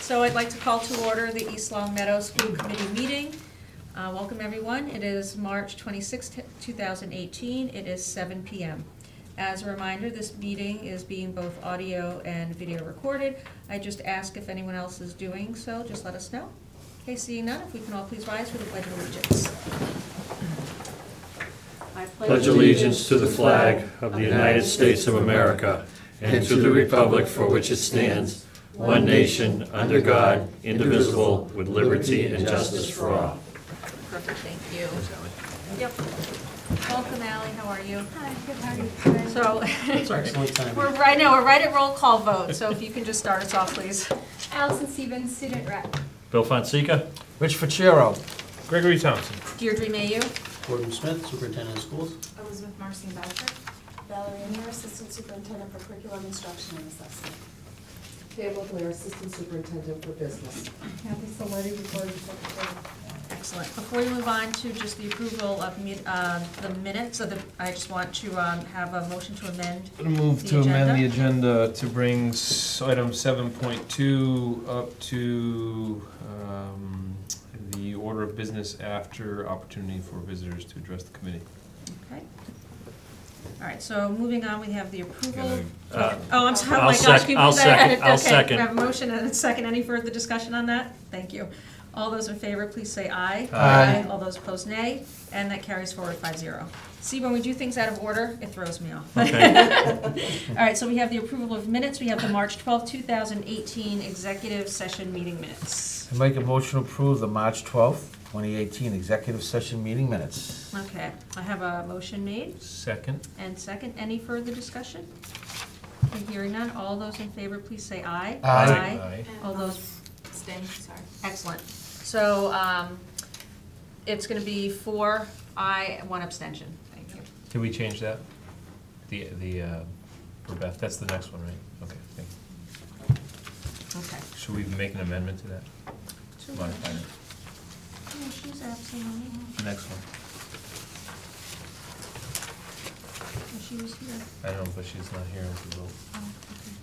So I'd like to call to order the East Long Meadow School Committee meeting. Welcome, everyone. It is March 26, 2018. It is 7 p.m. As a reminder, this meeting is being both audio and video recorded. I just ask if anyone else is doing so, just let us know. Okay, seeing none, if we can all please rise for the Pledge of Allegiance. I pledge allegiance to the flag of the United States of America and to the republic for which it stands, one nation, under God, indivisible, with liberty and justice for all. Perfect, thank you. Yep. Welcome, Allie. How are you? Hi, good, how are you? So, It's excellent timing. we're right at roll call vote, so if you can just start us off, please. Allison Stevens, student rep. Bill Fonseca? Rich Ficero. Gregory Thompson. Deirdre Mayu. Gordon Smith, Superintendent of Schools. Elizabeth Marcy Boucher. Valerie Amier, Assistant Superintendent for Curriculum Instruction and Assessment. Pamela Blair, Assistant Superintendent for Business. Kathy Saletti, Recording Secretary. Excellent. Before we move on to just the approval of the minutes, I just want to have a motion to amend I'm going to move the to amend the agenda. agenda to bring item 7.2 up to the order of business after opportunity for visitors to address the committee. Okay. All right, so moving on, we have the approval. Uh, Oh, I'm sorry, oh I'll my gosh. sec- can you I'll put that second- in? I'll Okay, second. We have a motion and a second. Any further discussion on that? Thank you. All those in favor, please say aye. Aye. All those opposed, nay. And that carries forward 5-0. See, when we do things out of order, it throws me off. Okay. All right, so we have the approval of minutes. We have the March 12, 2018 executive session meeting minutes. I make a motion to approve the March 12th, 2018 executive session meeting minutes. Okay, I have a motion made Second. and second. Any further discussion? Okay, hearing none. All those in favor, please say aye. Aye. All those, Abstain, sorry. excellent. So, it's gonna be 4 aye, 1 abstention. Thank you. Can we change that? For Beth, that's the next one, right? Okay, thank you. Okay. Should we make an amendment to that? Modify it. Yeah, she's absent. Next one. She was here. I don't know, but she's not here to vote. Oh, okay.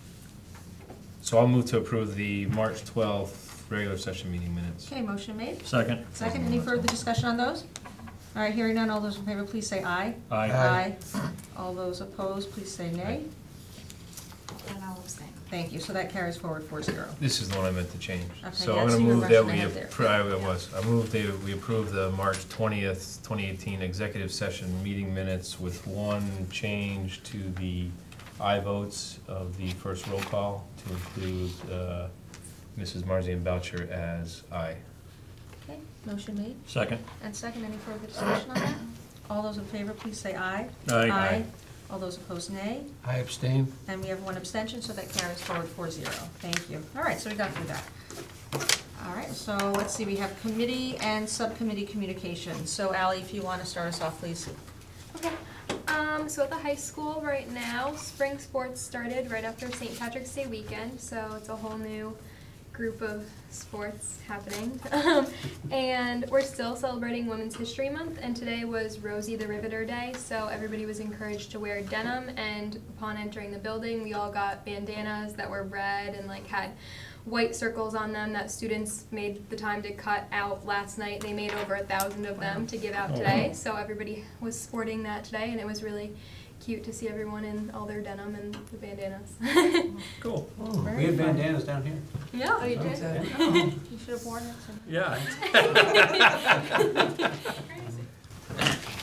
So I'll move to approve the March 12th regular session meeting minutes. Okay, motion made. Second. Second, any further discussion on those? All right, hearing none, all those in favor, please say aye. Aye. Aye. All those opposed, please say nay. And I'll abstain. Thank you, so that carries forward 4-0. This is the one I meant to change. Okay, So yeah, I'm so going you to were move that rushing we, ahead there. I move that we approve the March 20th, 2018 executive session meeting minutes with one change to the aye votes of the first roll call to include Mrs. Marzian Boucher as aye. Okay, motion made. Second. And second, any further discussion on that? All those in favor, please say aye. Aye. All those opposed, nay. I abstain. And we have 1 abstention, so that carries forward 4-0. Thank you. All right, so we got through that. All right, so let's see, we have committee and subcommittee communication. So Ally, if you want to start us off, please. Okay. So at the high school right now, spring sports started right after St. Patrick's Day weekend, so it's a whole new group of sports happening. And we're still celebrating Women's History Month, and today was Rosie the Riveter Day, so everybody was encouraged to wear denim, and upon entering the building, we all got bandanas that were red and like had white circles on them that students made the time to cut out last night. They made over 1,000 of them to give out today, so everybody was sporting that today, and it was really cute to see everyone in all their denim and the bandanas. Cool. We have bandanas down here. Yeah, oh, you did? You should have worn it. Yeah.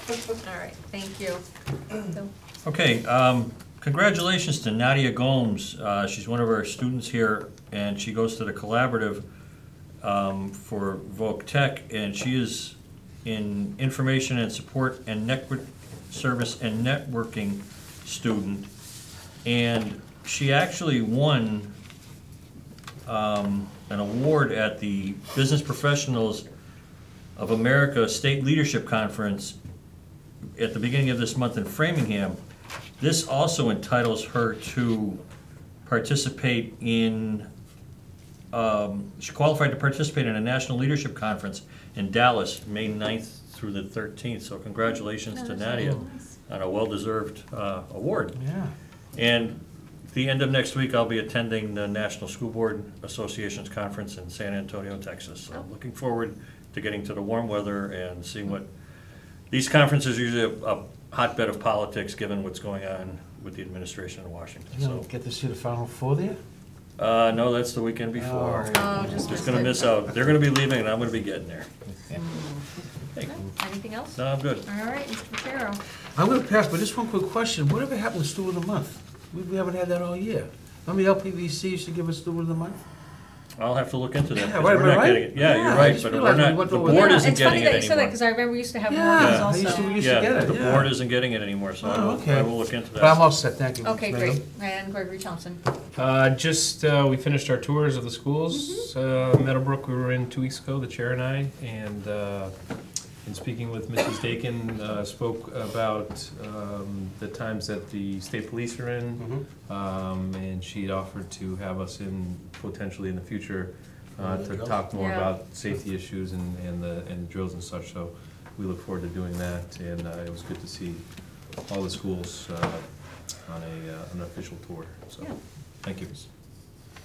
All right, thank you. So, Okay, congratulations to Nadia Gomes. She's one of our students here, and she goes to the collaborative for Voc Tech, and she is in information and support and network service and networking student. And she actually won an award at the Business Professionals of America State Leadership Conference at the beginning of this month in Framingham. This also entitles her to participate in, she qualified to participate in a National Leadership Conference in Dallas, May 9th through the 13th. So congratulations to Nadia on a well-deserved award. Yeah. And the end of next week, I'll be attending the National School Board Association's conference in San Antonio, Texas. So I'm looking forward to getting to the warm weather and seeing what, these conferences are usually a hotbed of politics, given what's going on with the administration in Washington, You don't so. get to see the Final Four there? No, that's the weekend before. Oh, just Just missed gonna it. miss out. They're gonna be leaving and I'm gonna be getting there. Hey, Anything else? no, I'm good. All right, Mr. Vaquero. I'm gonna pass, but just one quick question. Whatever happened to Student of the Month? We haven't had that all year. Remember LPVC used to give us Student of the Month? I'll have to look into that, Yeah, because right, we're not right? getting it. Yeah, Yeah, you're I right, just but we're realized we not, went the over board that. isn't It's funny getting that it you said that, anymore. because I remember we used to have Yeah, mornings I used to- also. we used to get Yeah, it, the yeah. board isn't getting it anymore, so Oh, okay. I will look into But I'm that. all set, thank you. Okay, Mr. great. Mayor. And Gregory Thompson. We finished our tours of the schools. Meadowbrook, we were in 2 weeks ago, the chair and I, and in speaking with Mrs. Dakin, spoke about the times that the state police are in, and she'd offered to have us in potentially in the future to talk more Yeah. about safety issues and the drills and such, so we look forward to doing that, and it was good to see all the schools on an official tour, so, Yeah. thank you.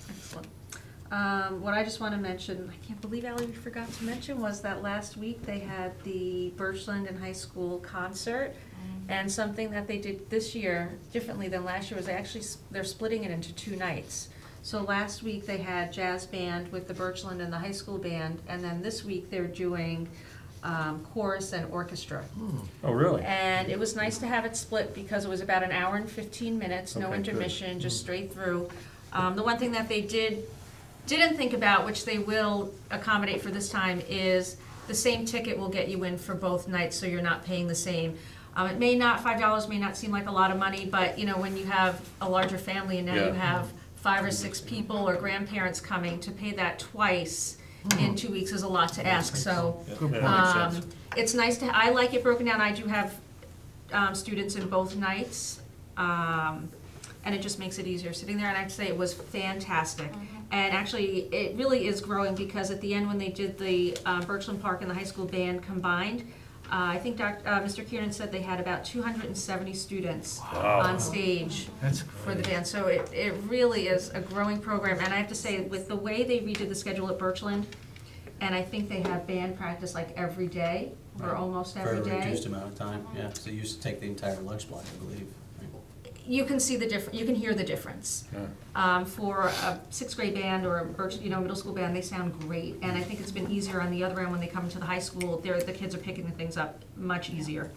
Excellent. What I just want to mention, I can't believe, Ally, we forgot to mention, was that last week they had the Birchland and High School concert. And something that they did this year, differently than last year, was they're splitting it into 2 nights. So last week they had jazz band with the Birchland and the high school band, and then this week they're doing chorus and orchestra. Oh, really? And it was nice to have it split because it was about an hour and 15 minutes, no Okay, good. intermission, just straight through. The one thing that they didn't think about, which they will accommodate for this time, is the same ticket will get you in for both nights, so you're not paying the same. It may not, $5 may not seem like a lot of money, but you know, when you have a larger family and now you Yeah. have 5 or 6 people or grandparents coming, to pay that twice in 2 weeks is a lot to ask, so. Yeah, that makes sense. It's nice to, I like it broken down, I do have students in both nights, and it just makes it easier sitting there, and I have to say, it was fantastic. And actually, it really is growing, because at the end, when they did the Birchland Park and the high school band combined, I think Mr. Kieran said they had about 270 students on stage That's for the band, so it really is a growing program, and I have to say, with the way they redid the schedule at Birchland, and I think they have band practice like every day, or almost every For a day. reduced amount of time, yeah, so you used to take the entire lunch block, I believe. You can see the you can hear the difference. For a 6th grade band or a middle school band, they sound great, and I think it's been easier on the other end when they come to the high school. The kids are picking the things up much easier.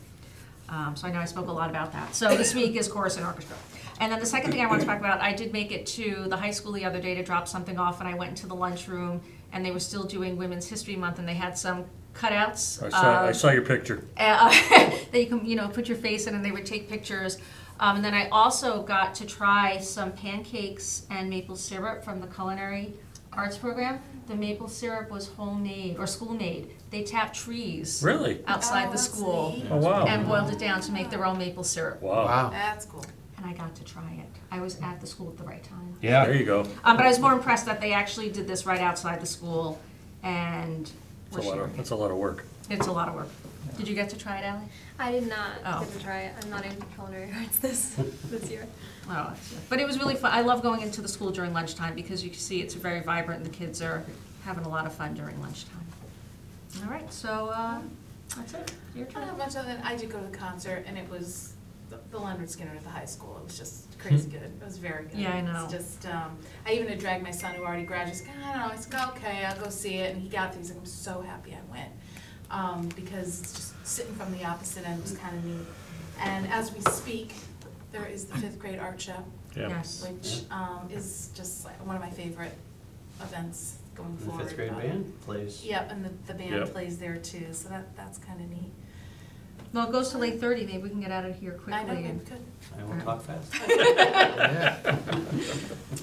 So I know I spoke a lot about that. So this week is chorus and orchestra. And then the second thing I want to talk about, I did make it to the high school the other day to drop something off, and I went into the lunchroom, and they were still doing Women's History Month, and they had some cutouts. I saw your picture. That you can, put your face in, and they would take pictures. And then I also got to try some pancakes and maple syrup from the culinary arts program. The maple syrup was homemade, or school-made. They tapped trees Really? outside the school Oh, wow. and boiled it down to make their own maple syrup. Wow. Wow. That's cool. And I got to try it. I was at the school at the right time. There you go. But I was more impressed that they actually did this right outside the school, and were sharing it. That's a lot of work. It's a lot of work. Did you get to try it, Ally? I did not Oh. get to try it. I'm not in culinary arts this year. Oh, that's good. But it was really fun. I love going into the school during lunchtime, because you can see it's very vibrant and the kids are having a lot of fun during lunchtime. All right, so that's it. Your I don't turn. have much other than, I did go to the concert, and it was the Leonard Skinner at the high school. It was just crazy good. It was very good. Yeah, I know. It's just, I even had dragged my son who already graduated. He's like, I don't know. I said, okay, I'll go see it. And he got there. He's like, I'm so happy I went. Because it's just sitting from the opposite end was kind of neat. And as we speak, there is the 5th grade art show, Yeah. Yes. which is just like one of my favorite events going The forward. 5th grade band plays. Yep, and the band Yep. plays there too, so that's kind of neat. Well, it goes to 8:30. Maybe we can get out of here quickly. I know, we and- could. I won't talk fast. Yeah.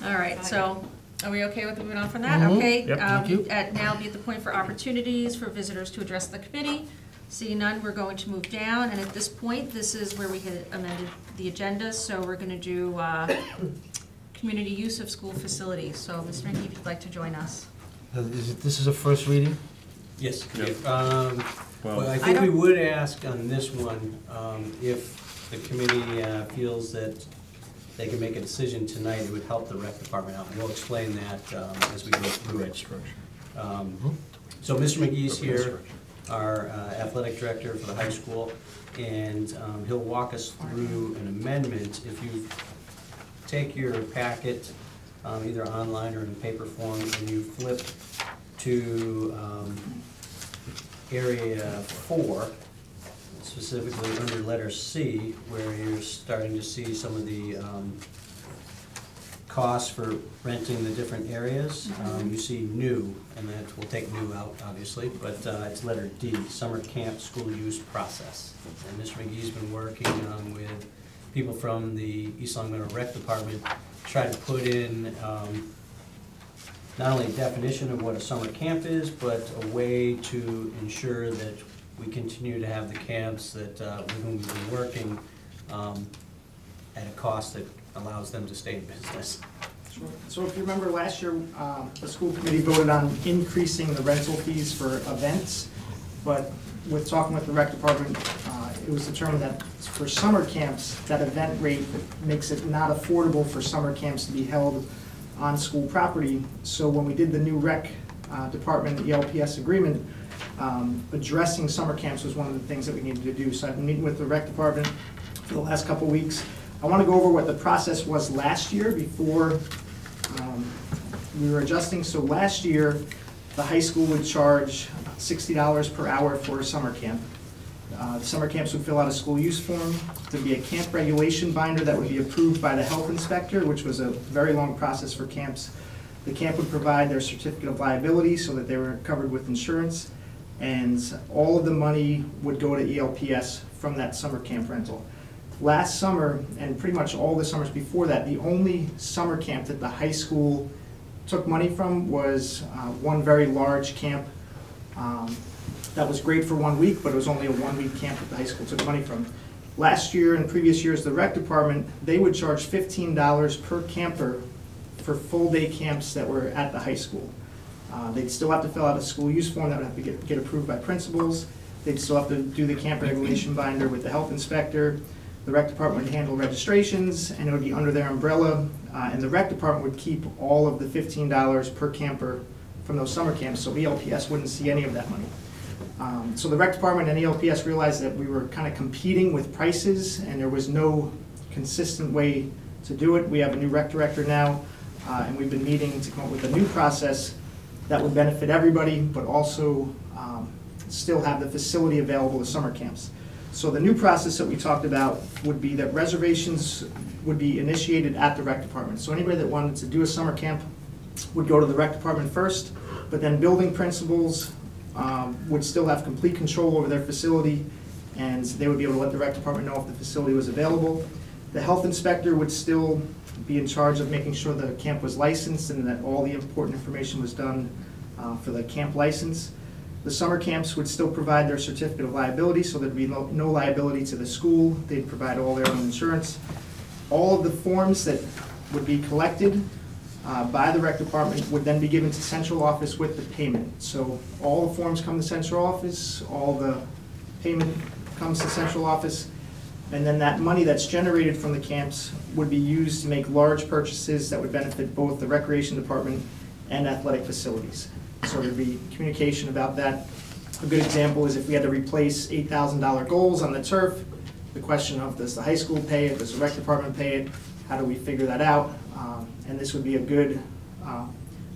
All right, so are we okay with moving on from that? Mhm. Okay. Yep. Thank you. Now be at the point for opportunities for visitors to address the committee. Seeing none, we're going to move down, and at this point, this is where we had amended the agenda, so we're gonna do community use of school facilities. So, Ms. Rinke, if you'd like to join us. This is a first reading? Yes. Yep. Well, I I think we don't- would ask on this one, if the committee feels that they can make a decision tonight, it would help the rec department out. And we'll explain that as we go through it. So Mr. McGee's here, our athletic director for the high school, and he'll walk us through an amendment. If you take your packet, either online or in paper form, and you flip to area 4, specifically under letter C, where you're starting to see some of the costs for renting the different areas. You see new, and that will take new out, obviously, but it's letter D, summer camp school use process. And Mr. McGee's been working with people from the East Long Meadow Rec Department to try to put in not only a definition of what a summer camp is, but a way to ensure that we continue to have the camps that with whom we've been working at a cost that allows them to stay in business. Sure. So if you remember last year, the school committee voted on increasing the rental fees for events, but with talking with the rec department, it was determined that for summer camps, that event rate makes it not affordable for summer camps to be held on school property. So when we did the new rec department ELPS agreement, addressing summer camps was one of the things that we needed to do. So I've been meeting with the rec department for the last couple of weeks. I want to go over what the process was last year before we were adjusting. So last year, the high school would charge $60 per hour for a summer camp. The summer camps would fill out a school use form. There'd be a camp regulation binder that would be approved by the health inspector, which was a very long process for camps. The camp would provide their certificate of liability so that they were covered with insurance, and all of the money would go to ELPS from that summer camp rental. Last summer, and pretty much all the summers before that, the only summer camp that the high school took money from was one very large camp that was great for 1 week, but it was only a 1-week camp that the high school took money from. Last year and previous years, the rec department, they would charge $15 per camper for full-day camps that were at the high school. They'd still have to fill out a school use form that would have to get approved by principals. They'd still have to do the camp regulation binder with the health inspector. The rec department would handle registrations, and it would be under their umbrella, and the rec department would keep all of the $15 per camper from those summer camps, so ELPS wouldn't see any of that money. So the rec department and ELPS realized that we were kind of competing with prices, and there was no consistent way to do it. We have a new rec director now, and we've been meeting to come up with a new process that would benefit everybody, but also still have the facility available to summer camps. So the new process that we talked about would be that reservations would be initiated at the rec department. So anybody that wanted to do a summer camp would go to the rec department first, but then building principals would still have complete control over their facility, and they would be able to let the rec department know if the facility was available. The health inspector would still be in charge of making sure the camp was licensed and that all the important information was done for the camp license. The summer camps would still provide their certificate of liability, so there'd be no liability to the school. They'd provide all their own insurance. All of the forms that would be collected by the rec department would then be given to central office with the payment. So all the forms come to central office, all the payment comes to central office, and then that money that's generated from the camps would be used to make large purchases that would benefit both the recreation department and athletic facilities. So there'd be communication about that. A good example is if we had to replace $8,000 goals on the turf, the question of does the high school pay it, does the rec department pay it, how do we figure that out? And this would be a good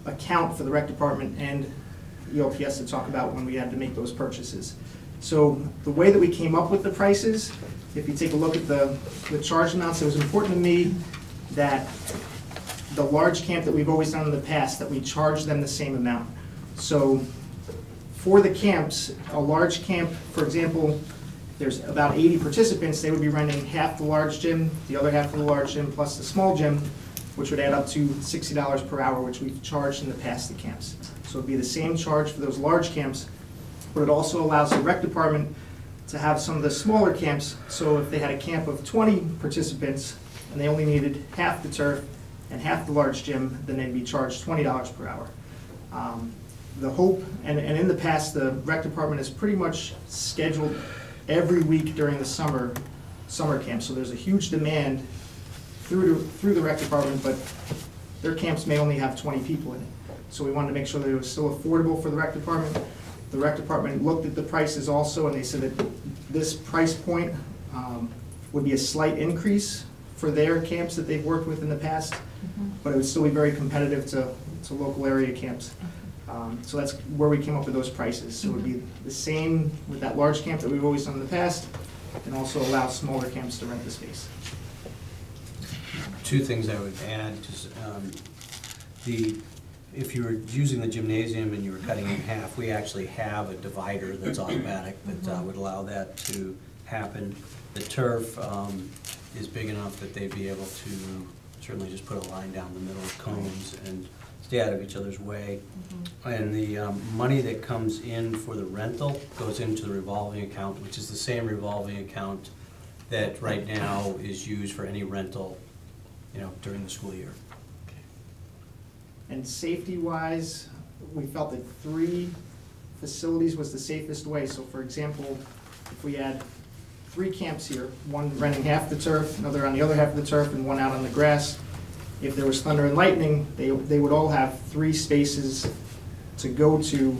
account for the rec department and ELPS to talk about when we had to make those purchases. So the way that we came up with the prices, if you take a look at the charge amounts, it was important to me that the large camp that we've always done in the past, that we charge them the same amount. So for the camps, a large camp, for example, there's about 80 participants, they would be renting half the large gym, the other half of the large gym, plus the small gym, which would add up to $60 per hour, which we've charged in the past the camps. So it'd be the same charge for those large camps, but it also allows the rec department to have some of the smaller camps. So if they had a camp of 20 participants and they only needed half the turf and half the large gym, then they'd be charged $20 per hour. The hope, and in the past, the rec department has pretty much scheduled every week during the summer camp. So there's a huge demand through the rec department, but their camps may only have 20 people in it. So we wanted to make sure that it was still affordable for the rec department. The rec department looked at the prices also, and they said that this price point would be a slight increase for their camps that they've worked with in the past, but it would still be very competitive to local area camps. So that's where we came up with those prices. So it would be the same with that large camp that we've always done in the past, and also allow smaller camps to rent the space. Two things I would add, just, if you were using the gymnasium and you were cutting in half, we actually have a divider that's automatic that would allow that to happen. The turf is big enough that they'd be able to certainly just put a line down the middle of cones and stay out of each other's way. And the money that comes in for the rental goes into the revolving account, which is the same revolving account that right now is used for any rental, during the school year. And safety-wise, we felt that 3 facilities was the safest way. So for example, if we had 3 camps here, one renting half the turf, another on the other half of the turf, and one out on the grass, if there was thunder and lightning, they would all have 3 spaces to go to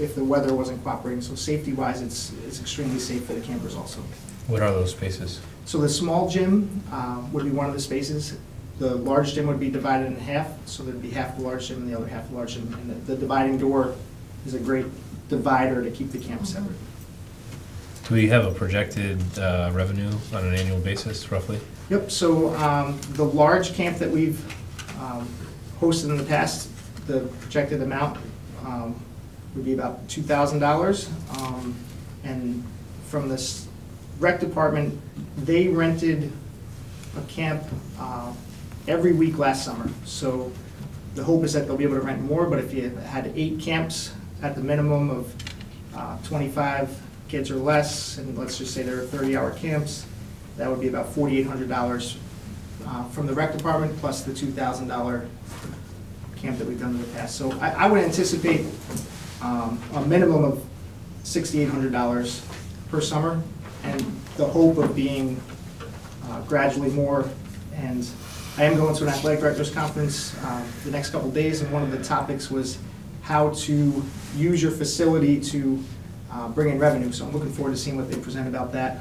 if the weather wasn't cooperating. So safety-wise, it's extremely safe for the campers also. What are those spaces? So the small gym would be one of the spaces. The large gym would be divided in half, so there'd be half the large gym and the other half the large gym. And the dividing door is a great divider to keep the camp separate. Do we have a projected revenue on an annual basis, roughly? Yep, so the large camp that we've hosted in the past, the projected amount would be about $2,000. And from this rec department, they rented a camp every week last summer. So the hope is that they'll be able to rent more, but if you had 8 camps at the minimum of 25 kids or less, and let's just say there are 30-hour camps, that would be about $4,800 from the rec department plus the $2,000 camp that we've done in the past. So I would anticipate a minimum of $6,800 per summer, and the hope of being gradually more. And I am going to an athletic directors conference the next couple of days, and one of the topics was how to use your facility to bring in revenue. So I'm looking forward to seeing what they present about that,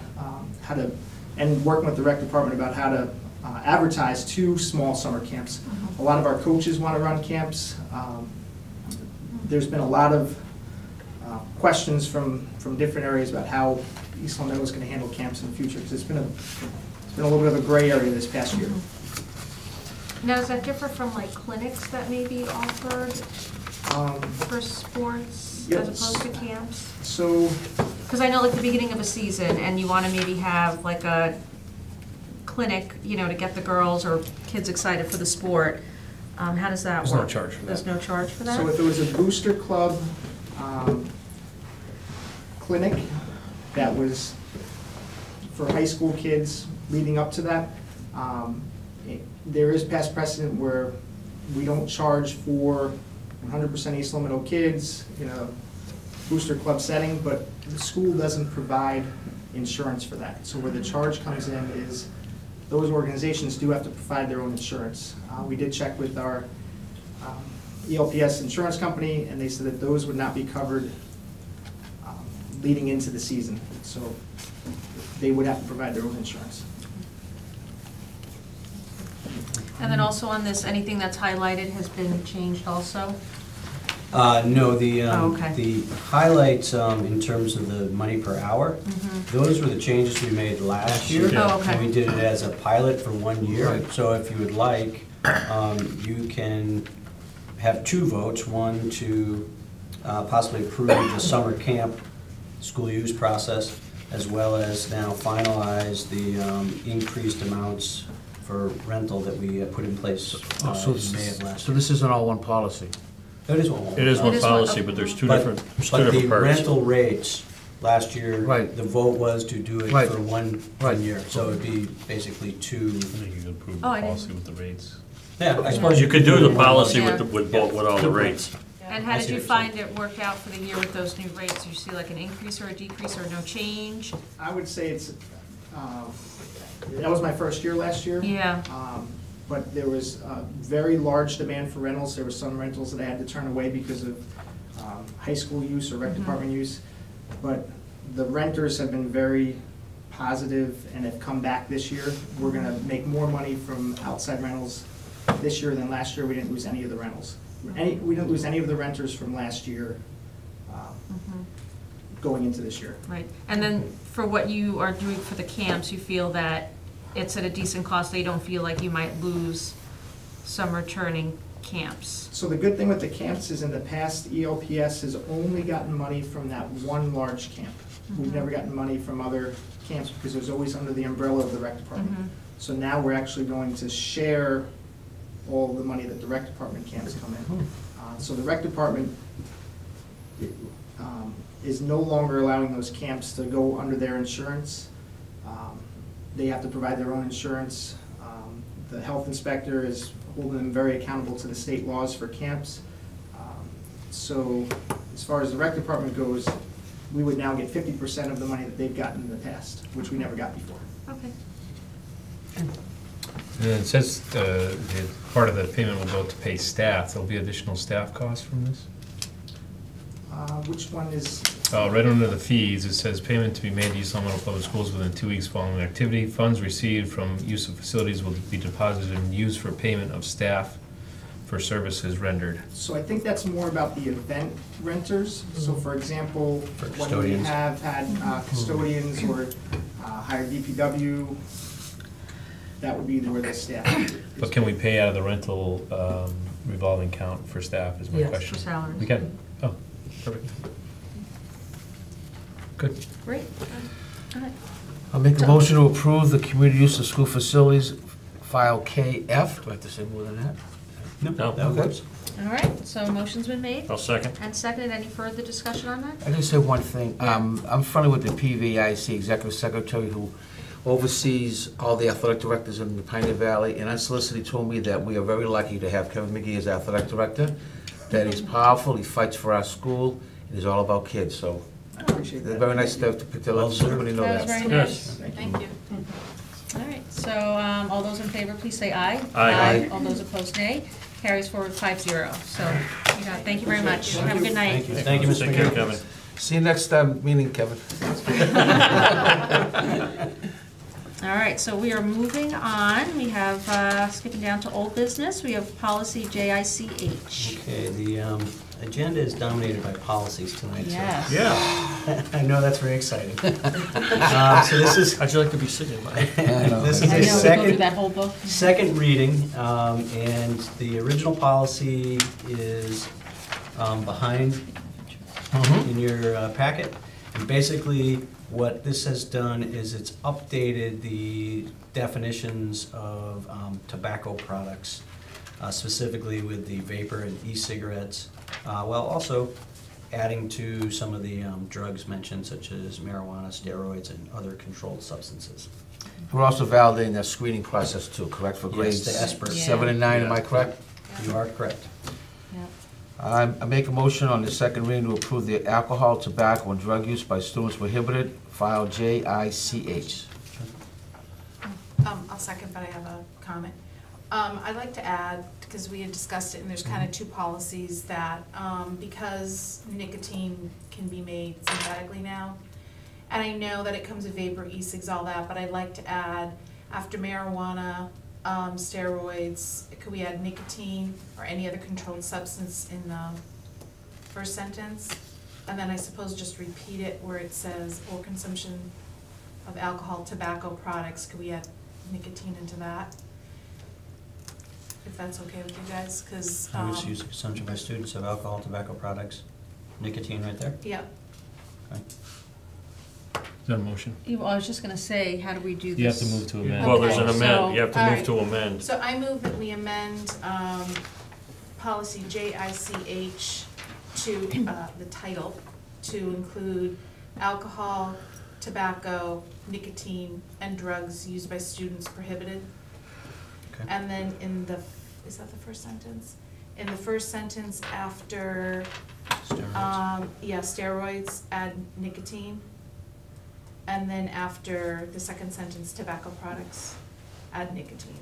and working with the rec department about how to advertise 2 small summer camps. A lot of our coaches want to run camps. There's been a lot of questions from different areas about how East Long Meadow is going to handle camps in the future, because it's been a little bit of a gray area this past year. Now, does that differ from like clinics that may be offered for sports yes. as opposed to camps? So, Because I know like the beginning of a season and you want to maybe have like a clinic, to get the girls or kids excited for the sport. How does that work? There's no charge for that. There's no charge for that? so if it was a booster club clinic that was for high school kids leading up to that, there is past precedent where we don't charge for 100% East Long Meadow kids in a booster club setting, but the school doesn't provide insurance for that. So where the charge comes in is those organizations do have to provide their own insurance. We did check with our ELPS insurance company, and they said that those would not be covered leading into the season. So they would have to provide their own insurance. And then also on this, anything that's highlighted has been changed also? No, the okay. the highlights in terms of the money per hour, those were the changes we made last year. Oh, okay. And we did it as a pilot for 1 year. Right. So if you would like, you can have 2 votes. One to possibly approve the summer camp school use process, as well as now finalize the increased amounts for rental that we put in place in May of last So year. this isn't all one policy? That is one. It is one It is one- policy, but there's two But- different But the parts. rental rates, last year, Right. the vote was to do it Right. for one Right. year. So it'd be basically 2. I think you could approve Oh, the I didn't- policy with the rates. Yeah, I suppose You could do the policy Yeah. with all the rates. And I how see did you what you're saying. find it worked out for the year with those new rates? Do you see like an increase or a decrease or no change? I would say it's that was my first year last year. Yeah. But there was a very large demand for rentals. There were some rentals that I had to turn away because of high school use or rec department use. But the renters have been very positive and have come back this year. We're gonna make more money from outside rentals this year than last year. We didn't lose any of the rentals. We didn't lose any of the renters from last year going into this year. Right, and then for what you are doing for the camps, you feel that it's at a decent cost, so you don't feel like you might lose some returning camps? So the good thing with the camps is in the past, ELPS has only gotten money from that one large camp. We've never gotten money from other camps because it was always under the umbrella of the rec department. So now we're actually going to share all the money that the rec department camps come in. So the rec department is no longer allowing those camps to go under their insurance. They have to provide their own insurance. The health inspector is holding them very accountable to the state laws for camps. So as far as the rec department goes, we would now get 50% of the money that they've gotten in the past, which we never got before. Okay. And then it says that part of the payment will go to pay staff. There'll be additional staff costs from this? Which one is? Right under the fees, it says payment to be made to East Long Meadow Public Schools within 2 weeks following the activity. Funds received from use of facilities will be deposited and used for payment of staff for services rendered. So I think that's more about the event renters. So for example, For when we custodians. have had custodians or hired DPW, that would be where the staff. But can we pay out of the rental revolving account for staff is my Yes. question. For salaries. We can? Oh, perfect. Good. Great. Go ahead. I'll make a motion to approve the community use of school facilities, file KF. Do I have to say more than that? No. That works. All right, so motion's been made I'll second. and seconded. Any further discussion on that? I can say one thing. I'm friendly with the PVIC executive secretary who oversees all the athletic directors in the Pioneer Valley, and unsolicited told me that we are very lucky to have Kevin McGee as athletic director, that he's powerful, he fights for our school, and he's all about kids, so I appreciate they're that. very nice to pick that up, so everybody know That was that. very nice. Thank you. All right, so all those in favor, please say aye. Aye. All those opposed, nay. Carries forward 5-0. So, thank you very much. Have a good night. Thank you, Mr. Take care, McGee. Kevin. See you next meeting, Kevin. All right, so we are moving on. We have, skipping down to old business, we have policy JICH. Okay, the agenda is dominated by policies tonight, so. Yes. Yeah. I know, that's very exciting. So this is, How'd you like to be sitting, Mike? this I is know, a we go through second, that whole book. second reading, and the original policy is behind in your packet. And basically, what this has done is it's updated the definitions of tobacco products, specifically with the vapor and e-cigarettes, while also adding to some of the drugs mentioned, such as marijuana, steroids, and other controlled substances. We're also validating that screening process too, correct, for Yes, grades the ESPER. 7 and 9, am I correct? You are correct. Yep. I make a motion on the second reading to approve the alcohol, tobacco, and drug use by students prohibited, file JICH. I'll second, but I have a comment. I'd like to add, because we had discussed it, and there's kind of two policies that, because nicotine can be made synthetically now, and I know that it comes with vapor, e-cigs, all that, but I'd like to add, after marijuana, steroids, could we add nicotine or any other controlled substance in the first sentence? And then I suppose just repeat it where it says, or consumption of alcohol, tobacco products, could we add nicotine into that? If that's okay with you guys, because, I was using consumption by students of alcohol, tobacco products, nicotine right there. Yep. Okay. Is that a motion? I was just gonna say, how do we do this? You have to move to amend. Well, there's an Okay, amend, so- you have to move to amend. So I move that we amend policy JICH to the title to include alcohol, tobacco, nicotine, and drugs used by students prohibited. Okay. And then in the, is that the first sentence? In the first sentence after, Steroids. yeah, steroids, add nicotine. And then after the second sentence, tobacco products, add nicotine.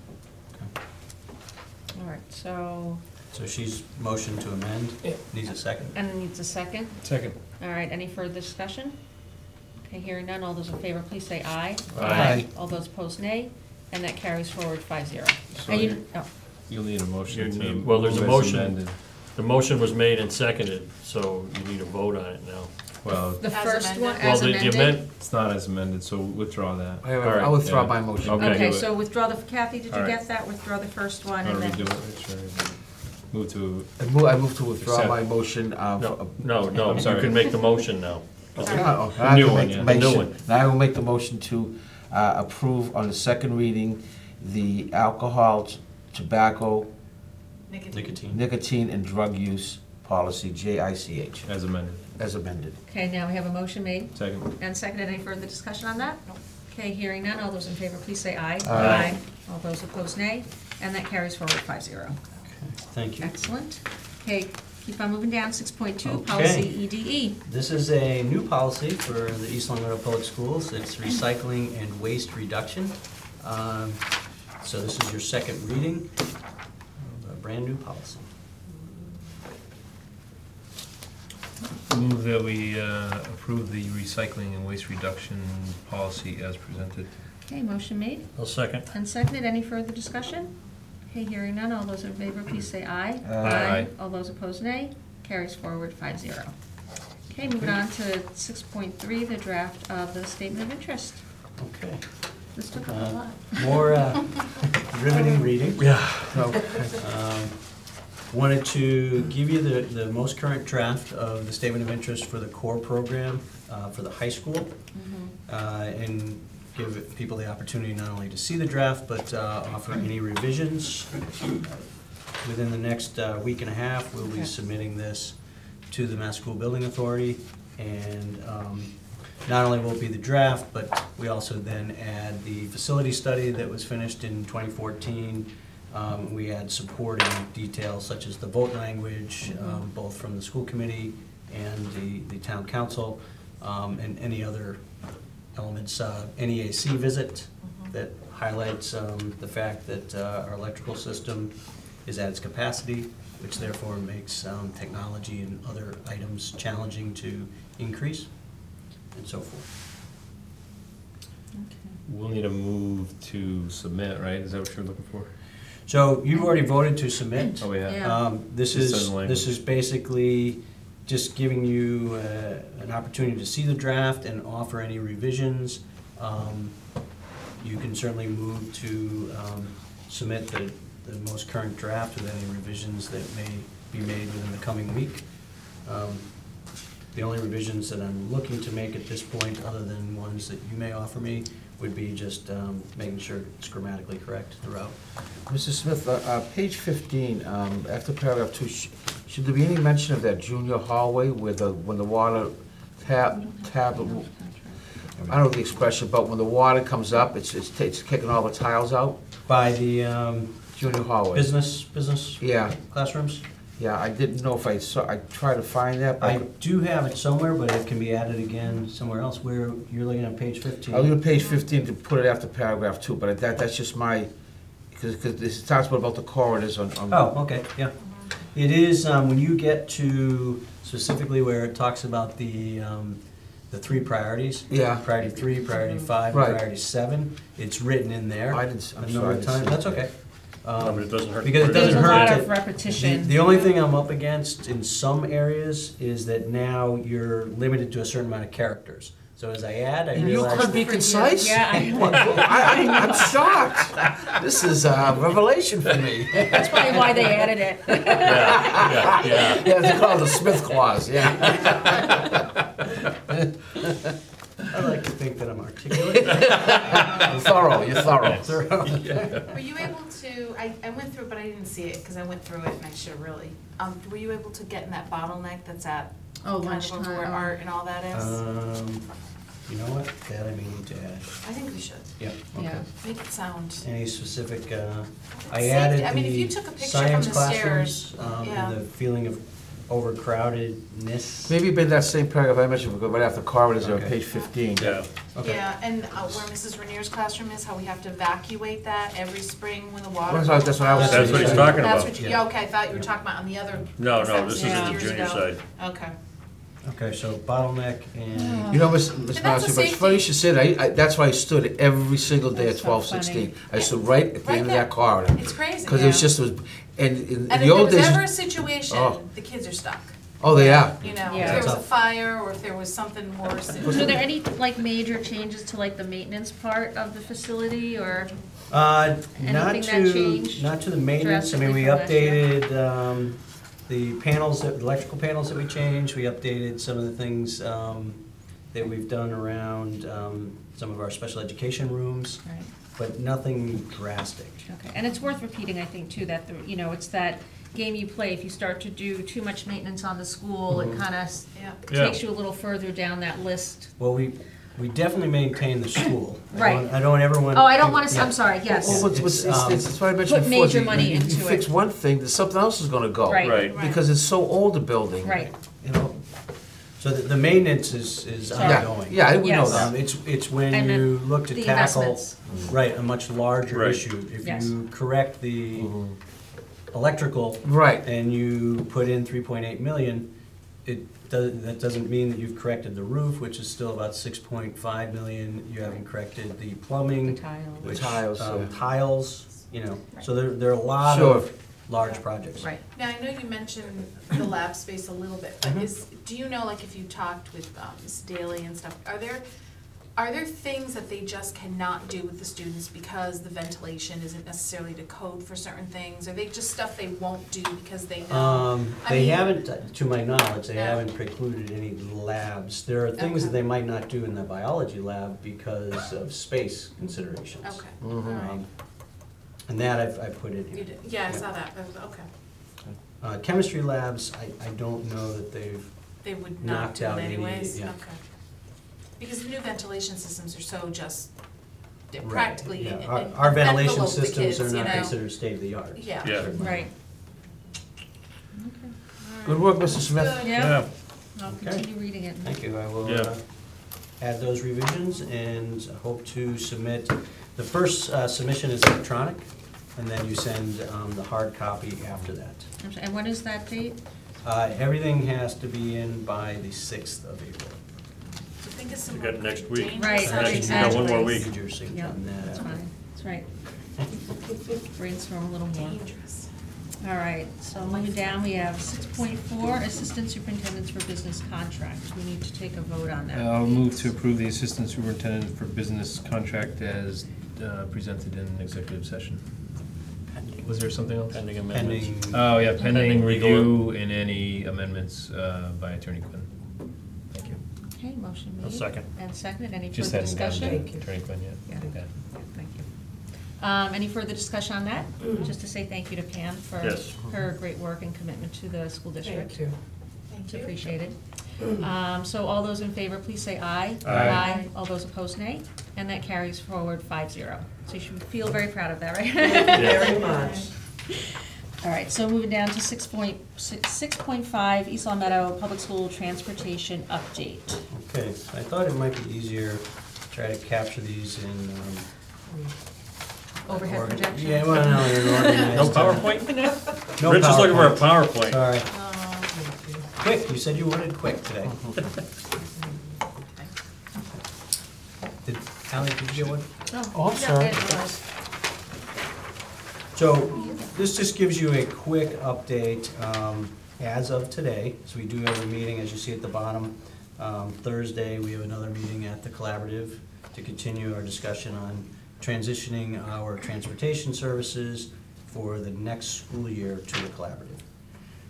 All right, so, So she's motion to amend, needs a second. and it needs a second. Second. All right, any further discussion? Okay, hearing none, all those in favor, please say aye. Aye. All those opposed, nay, and that carries forward 5-0. So And you- you, oh, You'll need a motion You to need- well, there's a move as motion. amended. The motion was made and seconded, so you need a vote on it now. Well, the As first amended. one, Well, as the amended? amend, it's not as amended, so withdraw that. I withdraw yeah. my motion. Okay. Okay, do it. so withdraw the, Kathy, did you All right. get that? Withdraw the first one How and do we then. do it? Sure. Move to, I move to withdraw Accept. my motion. no, I'm you sorry. can make the motion now. I new will one, make yeah. the The new motion. one. Now I will make the motion to approve on the second reading the alcohol, tobacco, Nicotine. nicotine, and drug use policy, JICH, as amended. as amended. Okay, now we have a motion made Second. and seconded. Any further discussion on that? No. Okay, hearing none, all those in favor, please say aye. Aye. All those opposed, nay, and that carries forward 5-0. Thank you. Excellent. Okay, keep on moving down, 6.2, Okay. policy EDE. This is a new policy for the East Long Meadow Public Schools. It's recycling and waste reduction. So this is your second reading of a brand-new policy. Move that we approve the recycling and waste reduction policy as presented. Okay, motion made I'll second. and seconded. Any further discussion? Okay, hearing none, all those in favor, please say aye. Aye. All those opposed, nay. Carries forward 5-0. Okay, moving on to 6.3, the draft of the statement of interest. Okay. This took up a lot. More riveting reading. Yeah. Wanted to give you the most current draft of the statement of interest for the core program for the high school, and give people the opportunity not only to see the draft, but offer any revisions. Within the next week and a half, we'll be Okay. submitting this to the Mass School Building Authority, and not only will it be the draft, but we also then add the facility study that was finished in 2014. We add supporting details such as the vote language, both from the school committee and the town council, and any other elements. NEAC visit that highlights the fact that our electrical system is at its capacity, which therefore makes technology and other items challenging to increase, and so forth. We'll need a move to submit, right? Is that what you're looking for? So you've already voted to submit. Oh, we have. Yeah. This Just says is, language. this is basically just giving you an opportunity to see the draft and offer any revisions. You can certainly move to submit the most current draft with any revisions that may be made within the coming week. The only revisions that I'm looking to make at this point, other than ones that you may offer me, would be just making sure it's grammatically correct throughout. Mrs. Smith, page 15, after paragraph 2, should there be any mention of that junior hallway where when the water tab, I don't know the expression, but when the water comes up, it's kicking all the tiles out? By the Junior hallway. business Yeah, classrooms? yeah, I didn't know if I tried to find that, I but do have it somewhere, but it can be added again somewhere else. Where, you're looking at page 15. I was on page 15 to put it after paragraph 2, but that's just my, because this talks about the corridors on. Oh, okay, yeah. It is, when you get to specifically where it talks about the 3 priorities. Yeah. Priority 3, priority 5, Right. and priority 7. It's written in there. I'm a sorry, number I of didn't times. see That's that. okay. No, but it doesn't hurt. Because it There's doesn't a lot hurt of to. repetition. The only thing I'm up against in some areas is that now you're limited to a certain amount of characters. So as I add, I And you realize. could be concise? Yeah, I know. I'm shocked. This is a revelation for me. That's probably why they added it. Yeah. Yeah, it's called the Smith Clause, yeah. I like to think that I'm articulate. You're thorough. Were you able to, I went through it, but I didn't see it, because I went through it and I should really, were you able to get in that bottleneck that's at Oh, kind of over where lunchtime. art and all that is? You know what? That I may need to add. I think we should, Yeah, okay. Yeah. make it sound, Any specific, I Safety- added I mean, if you the took a picture science from the stairs, classrooms, yeah. and the feeling of overcrowdedness. Maybe been that same paragraph I mentioned, right after corridors on Okay. page 15. Yeah. Okay. Yeah, and where Mrs. Rainier's classroom is, how we have to evacuate that every spring when the water. That's what I was That's what he's saying. talking That's about. what you, yeah, okay, I thought you were talking about on the other. No, that no, was this is in the years junior ago. side. Okay. Okay, so bottleneck and, You know, Ms. that's a Massey, but it's funny you should say that. That's why I stood every single day at That's so 12:16. I funny. stood right at the Right end of there. that corridor. It's crazy. Because it was just, and in And the if there old was days, ever a situation, Oh. the kids are stuck, oh, they are. you know, Yeah. if there was a Tough. fire or if there was something worse. So are there any, like, major changes to, like, the maintenance part of the facility, or? not Anything that to, changed not to the maintenance. I mean, we drastically from last updated, the panels, the electrical panels that we changed. We updated some of the things, that we've done around, some of our special education rooms, Right, but nothing drastic. okay. And it's worth repeating, I think, too, that, you know, it's that game you play. If you start to do too much maintenance on the school, it kind of Yeah. Yeah. takes you a little further down that list. Well, we definitely maintain the school. Right. I don't ever want. Oh, I don't want to, yeah. I'm sorry, yes. Well, it's what I mentioned Put before. major You- money you into fix it. one thing, then something else is gonna go. Right. Right. Because it's so old, a building. Right. You know? So the maintenance is Sorry. ongoing. Yeah, we know Yes. that. It's when I meant you look to the tackle, investments. right, a much larger Right. issue. If Yes. you correct the electrical Right. and you put in 3.8 million, that doesn't mean that you've corrected the roof, which is still about 6.5 million. You haven't corrected the plumbing. The tile. which, tiles, yeah. tiles, you know, Right. so there are a lot Sure. of large projects. Right. Now, I know you mentioned the lab space a little bit, but do you know, like, if you talked with Ms. Daly and stuff, are there things that they just cannot do with the students because the ventilation isn't necessarily to code for certain things? Are they just stuff they won't do because they know? I They mean- haven't, to my knowledge, they Yeah. haven't precluded any labs. There are things that Okay. they might not do in the biology lab because of space considerations. Okay, Mhm. all right. And that I've put in You here. did, yeah, I saw that, okay. Chemistry labs, I don't know that they've, They would not Knocked do it out any- anyways? yeah. Okay. Because the new ventilation systems are so just, they're right, practically yeah. en- Our en- ventilation envelope the systems are kids, you not know? considered state-of-the-art. Yeah. Yeah. certainly. Right. Good work, Mr. Smith. Good. Yeah. I'll Okay. continue reading it. Thank you, I will Yeah. add those revisions and hope to submit, the first submission is electronic, and then you send the hard copy after that. And when is that date? Everything has to be in by the 6th of April. So think of some You got next week. dangerous Right, subject Next- you got one more matters. week. Need your signature Yeah, on that. that's fine, that's right. Brainstorm a little more. Dangerous. All right, so moving down, we have 6.4, Assistant Superintendents for Business Contracts. We need to take a vote on that. I'll move to approve the Assistant Superintendent for Business contract as presented in executive session. Was there something else? Pending amendments. Pending, Oh, yeah, pending Pending legal- review and any amendments by Attorney Quinn. Thank you. Okay, motion made. I'll second. And seconded, any Just further hadn't gotten discussion? to Attorney Quinn yet. Yeah. Okay. Yeah, thank you. Any further discussion on that? Just to say thank you to Pam for Yes. her great work and commitment to the school district. Thank you. Thank It's you. appreciated. So all those in favor, please say aye. Aye. All those opposed, nay. And that carries forward 5-0. So you should feel very proud of that, right? Very much. All right, so moving down to 6.5, East Long Meadow Public School Transportation Update. okay, so I thought it might be easier to try to capture these in. Overhead organ- projection? Yeah, well, no, in an organized. No PowerPoint? No Rich is looking for a PowerPoint. PowerPoint. Sorry. Quick, you said you wanted quick today. Did, Ally, did you get one? Oh, I'm sorry. So, this just gives you a quick update as of today. So we do have a meeting, as you see at the bottom. Thursday, we have another meeting at the Collaborative to continue our discussion on transitioning our transportation services for the next school year to the Collaborative.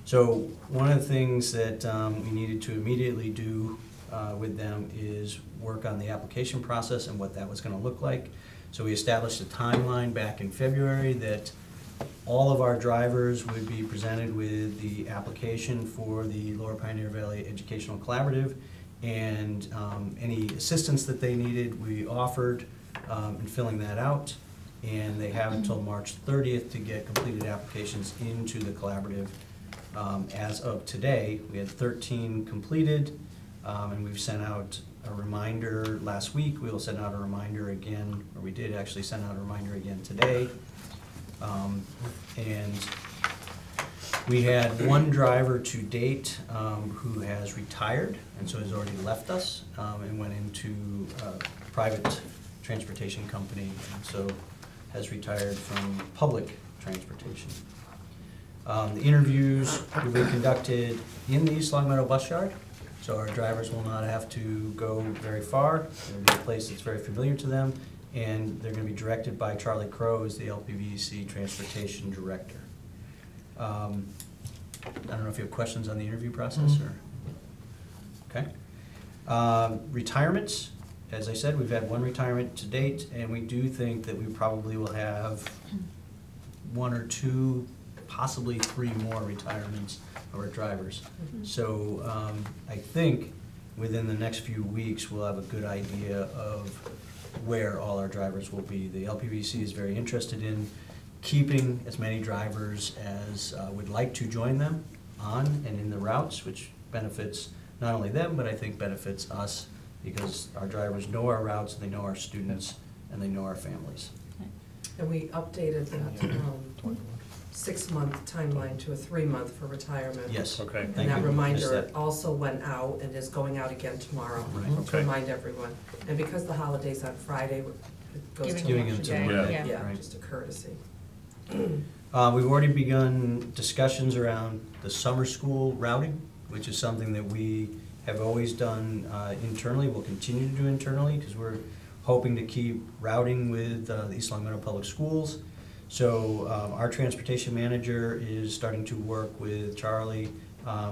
So, one of the things that we needed to immediately do with them is work on the application process and what that was gonna look like. So we established a timeline back in February that all of our drivers would be presented with the application for the Lower Pioneer Valley Educational Collaborative, and any assistance that they needed, we offered in filling that out. And they have until March 30th to get completed applications into the collaborative As of today, we had 13 completed, and we've sent out a reminder last week. We will send out a reminder again, or we did actually send out a reminder again today. And we had one driver to date who has retired, and so has already left us, and went into a private transportation company, and so has retired from public transportation. The interviews will be conducted in the East Long Meadow Bus Yard, so our drivers will not have to go very far. It'll be a place that's very familiar to them, and they're going to be directed by Charlie Crow, who's the LPVC Transportation Director. I don't know if you have questions on the interview process, or? Okay. Retirements, as I said, we've had one retirement to date, and we do think that we probably will have one or two, possibly three more retirements of our drivers. So I think within the next few weeks, we'll have a good idea of where all our drivers will be. The LPVC is very interested in keeping as many drivers as would like to join them on and in the routes, which benefits not only them, but I think benefits us, because our drivers know our routes, they know our students, and they know our families. And we updated that 6-month timeline to a 3-month for retirement. Yes. Okay. And Thank that you. reminder Missed that. also went out and is going out again tomorrow Right. to Okay. remind everyone. And because the holiday's on Friday, it goes to Giving March them to again. Monday, Yeah. Yeah, right. just a courtesy. We've already begun discussions around the summer school routing, which is something that we have always done internally, we'll continue to do internally, because we're hoping to keep routing with the East Long Meadow Public Schools. So our transportation manager is starting to work with Charlie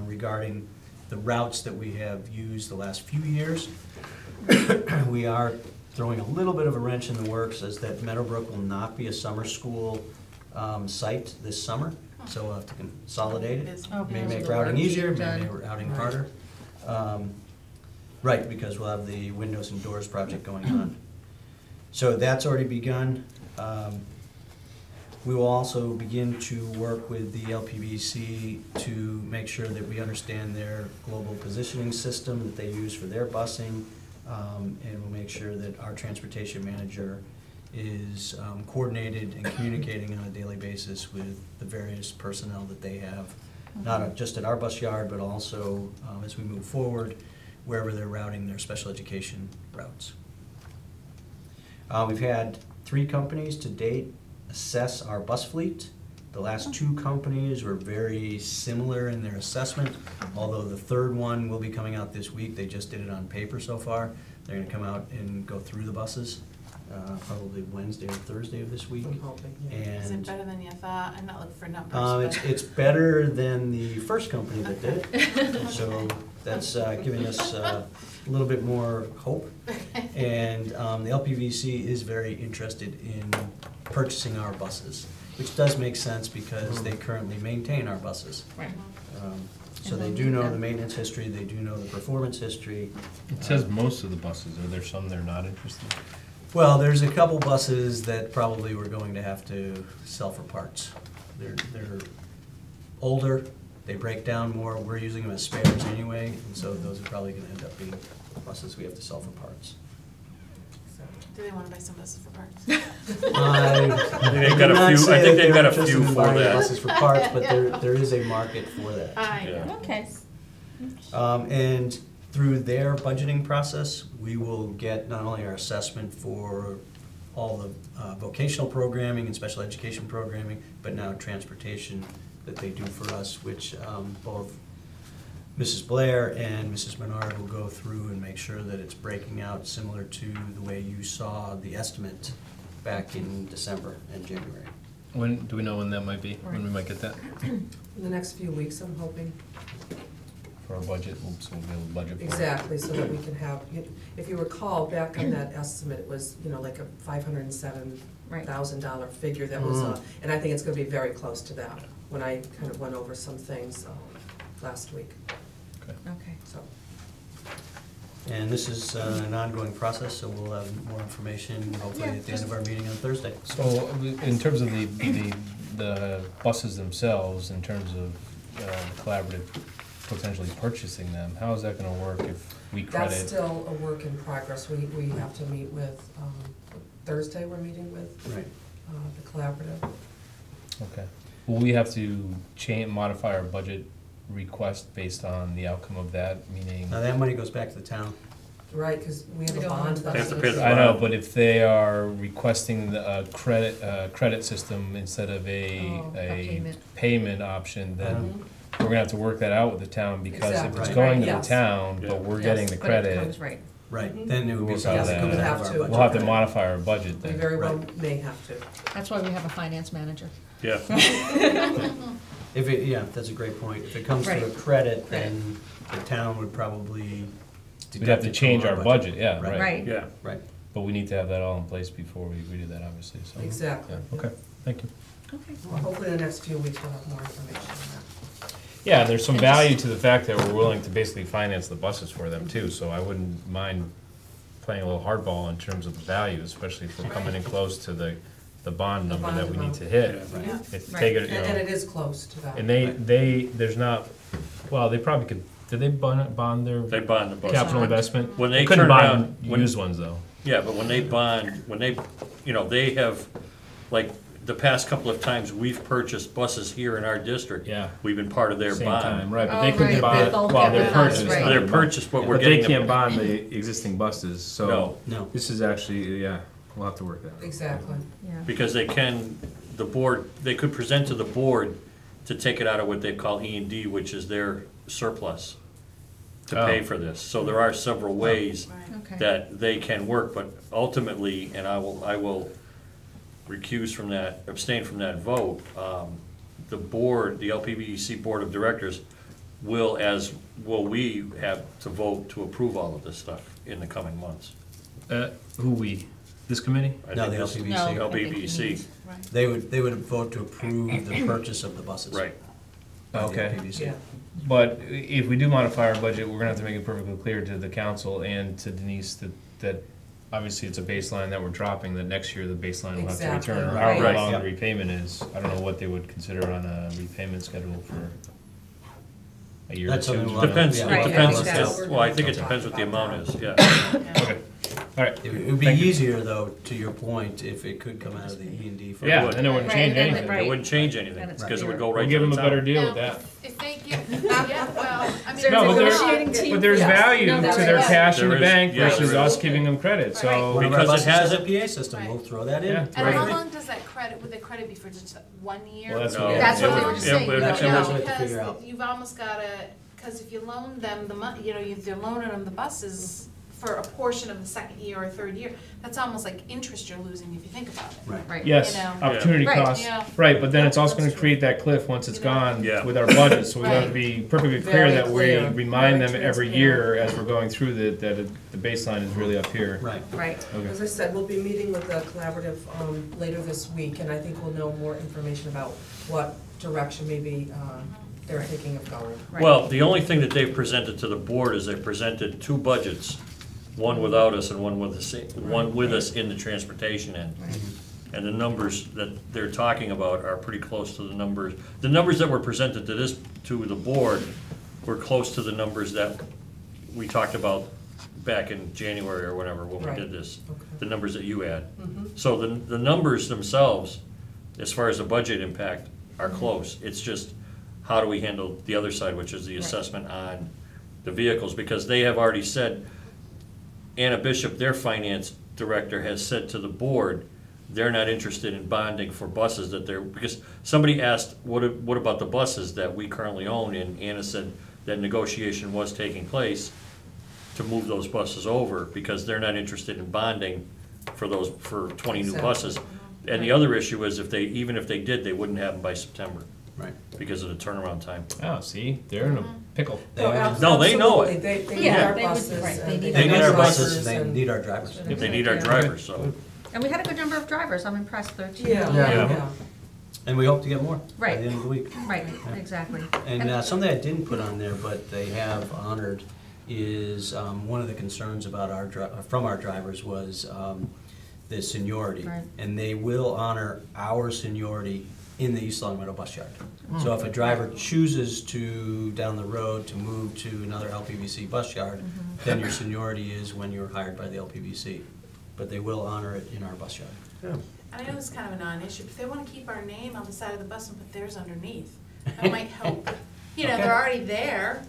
regarding the routes that we have used the last few years. We are throwing a little bit of a wrench in the works, as that Meadowbrook will not be a summer school site this summer, so we'll have to consolidate it. Okay. May make So the routing work's easier, may done. make routing Right. harder. Right, because we'll have the windows and doors project going on. So that's already begun. We will also begin to work with the LPVC to make sure that we understand their global positioning system that they use for their busing, and we'll make sure that our transportation manager is coordinated and communicating on a daily basis with the various personnel that they have, not just at our bus yard, but also as we move forward, wherever they're routing their special education routes. We've had 3 companies to date assess our bus fleet. The last 2 companies were very similar in their assessment, although the third one will be coming out this week. They just did it on paper so far. They're gonna come out and go through the buses, probably Wednesday or Thursday of this week. I'm hoping, yeah. Is it And better than you thought? I'm not looking for numbers, it's better than the first company that did it. So that's giving us a little bit more hope. And the LPVC is very interested in purchasing our buses, which does make sense because they currently maintain our buses. Right. So they do know the maintenance history, they do know the performance history. It says most of the buses. Are there some they're not interested in? Well, there's a couple buses that probably we're going to have to sell for parts. They're older, they break down more, we're using them as spares anyway, and so those are probably gonna end up being buses we have to sell for parts. Do they want to buy some buses for parts? they've got a few- I think they've got a few for that. Buses for parts, but there is a market for that. I Yeah. know. Okay. And through their budgeting process, we will get not only our assessment for all the vocational programming and special education programming, but now transportation that they do for us, which both Mrs. Blair and Mrs. Menard will go through and make sure that it's breaking out similar to the way you saw the estimate back in December and January. When, do we know when that might be? When we might get that In the next few weeks, I'm hoping. for our budget? So we'll be able to budget for it. Exactly, so that we can have, if you recall, back on that estimate, it was, like a $507,000 figure that was, and I think it's gonna be very close to that, when I kind of went over some things last week, Okay. so. And this is an ongoing process, so we'll have more information hopefully at the end of our meeting on Thursday. So in terms of the buses themselves, in terms of the collaborative potentially purchasing them. How is that gonna work if we That's credit? still a work in progress. We have to meet with, Thursday we're meeting with Right. the collaborative. Okay. Will we have to modify our budget request based on the outcome of that, meaning? Now, that money goes back to the town. Right, because we have We a don't bond want that's. They have to pay the I know, but if they are requesting the credit system instead of Oh, a payment. payment option, then Mhm. we're gonna have to work that out with the town, because if it's Exactly. going to the Yes. town, Yeah. but we're Yes, getting the But it credit, comes right. Right, Mhm. then it would be We'll something have that to- comes out of have our to. budget. we'll have to modify our budget We then. very well Right. may have to. That's why we have a finance manager. Yeah. If it, yeah, that's a great point. If it comes to a Right. credit, then the town would probably We'd have deduct to it from change our budget, yeah, Right. right. Yeah. Right. But we need to have that all in place before we agree to that, obviously, so. Exactly. Yeah, okay, thank you. Okay. Well, hopefully in the next few weeks we'll have more information on Yeah, there's some value to the fact that we're willing to basically finance the buses for them too, so I wouldn't mind playing a little hardball in terms of the value, especially if we're coming in close to the bond The number bond that we need amount. to hit. Right. If Right. take it, that. you And it know, is close to that. and there's not, well, they probably could, did they bond They their bond the bus. capital investment? When they couldn't turn bond around, when- used ones though. Yeah, but when they bond, when they, you know, they have, like, the past couple of times we've purchased buses here in our district. Yeah. We've been part of their Same time, bond. right, but Oh, they couldn't right, bond, they both well, get they're with us, purchased. right. not They're bond. purchased, but we're But they getting can't them. bond the existing buses, so No. No. this is actually, yeah, we'll have to work that out. Exactly. Yeah. Because they can, the board, they could present to the board to take it out of what they call E&D, which is their surplus, to pay Oh. for this. So there are several ways Right. Okay. that they can work, but ultimately, and I will recuse from that, abstain from that vote, the board, the LPBEC Board of Directors will, as will we, have to vote to approve all of this stuff in the coming months. Who we, this committee? I No, think the this- LPBC. No, I think he LPBC, needs- Right. They would vote to approve the purchase of the buses. right. by the Okay. LPBC. Yeah. But if we do modify our budget, we're gonna have to make it perfectly clear to the council and to Denise that obviously it's a baseline that we're dropping, that next year the baseline will have to Exactly, return, or right. however Right. long the Yep. repayment is. I don't know what they would consider on a repayment schedule for a year or That's something two. we'll- Depends, yeah, it Right, depends, I think that's- well, I think it depends what the amount is, yeah. Okay, all right. It would be Thank you. easier, though, to your point, if it could come out of the E&D fund. Yeah, would. and it wouldn't Right, change and then- anything. right. It wouldn't change anything, Then it's because it would clear. go right We'll to give the them a better town. deal Now, with that. If they give, yeah, well, I mean. No, but there- Negotiating team. But there's Yes. value No, to that's their right. cash in the There is- bank yeah, versus there us is. giving them credit, so. One of our Because it buses has has a PA system, we'll throw that in. Yeah. And how Right. long does that credit, would the credit be for just 1 year? Well, that's No, what. That's it what they would- were it saying. would- That's it what would- we have to Because figure out. you've almost gotta, because if you loan them the money, you know, if you're loaning them the buses for a portion of the second year or third year, that's almost like interest you're losing if you think about it. Right. Right. Yes, You know. opportunity Right. cost, Yeah. right, but then it's also That's gonna true. create that cliff once it's You know. gone Yeah. with our budget, so we have to Right. be perfectly clear Very that we clear, remind very them every transparent. year as we're going through that the baseline is really up here. Right. Right. Okay. As I said, we'll be meeting with the collaborative later this week, and I think we'll know more information about what direction maybe they're thinking of going. Right. Well, the only thing that they've presented to the board is they've presented two budgets, one without us and one with us in the transportation end. Right. And the numbers that they're talking about are pretty close to the numbers. The numbers that were presented to the board were close to the numbers that we talked about back in January or whenever, when we Right. did this. Okay. The numbers that you had. Mhm. So the numbers themselves, as far as the budget impact, are close. It's just, how do we handle the other side, which is the Right. assessment on the vehicles? Because they have already said, Anna Bishop, their finance director, has said to the board, they're not interested in bonding for buses that they're, because somebody asked, what about the buses that we currently own? And Anna said that negotiation was taking place to move those buses over, because they're not interested in bonding for 20 new Exactly. buses. And the other issue is even if they did, they wouldn't have them by September Right. because of the turnaround time. Oh, see, they're in a pickle. They are- No, they know it. Absolutely. They need Yeah, our they would- buses. right, and they need They need our buses, and they and- need our drivers. If they need our Yeah. drivers, so. And we had a good number of drivers, I'm impressed, 13. Yeah, Yeah. yeah. And we hope to get more by Right. the end of the week. Right, exactly. And something I didn't put on there, but they have honored, is one of the concerns about from our drivers was the seniority. Right. And they will honor our seniority in the East Long Meadow bus yard. So if a driver chooses to, down the road, to move to another LPVC bus yard, then your seniority is when you're hired by the LPVC. But they will honor it in our bus yard. And I know this is kind of a non-issue, but if they want to keep our name on the side of the bus and put theirs underneath, that might help. You know, Okay. they're already there.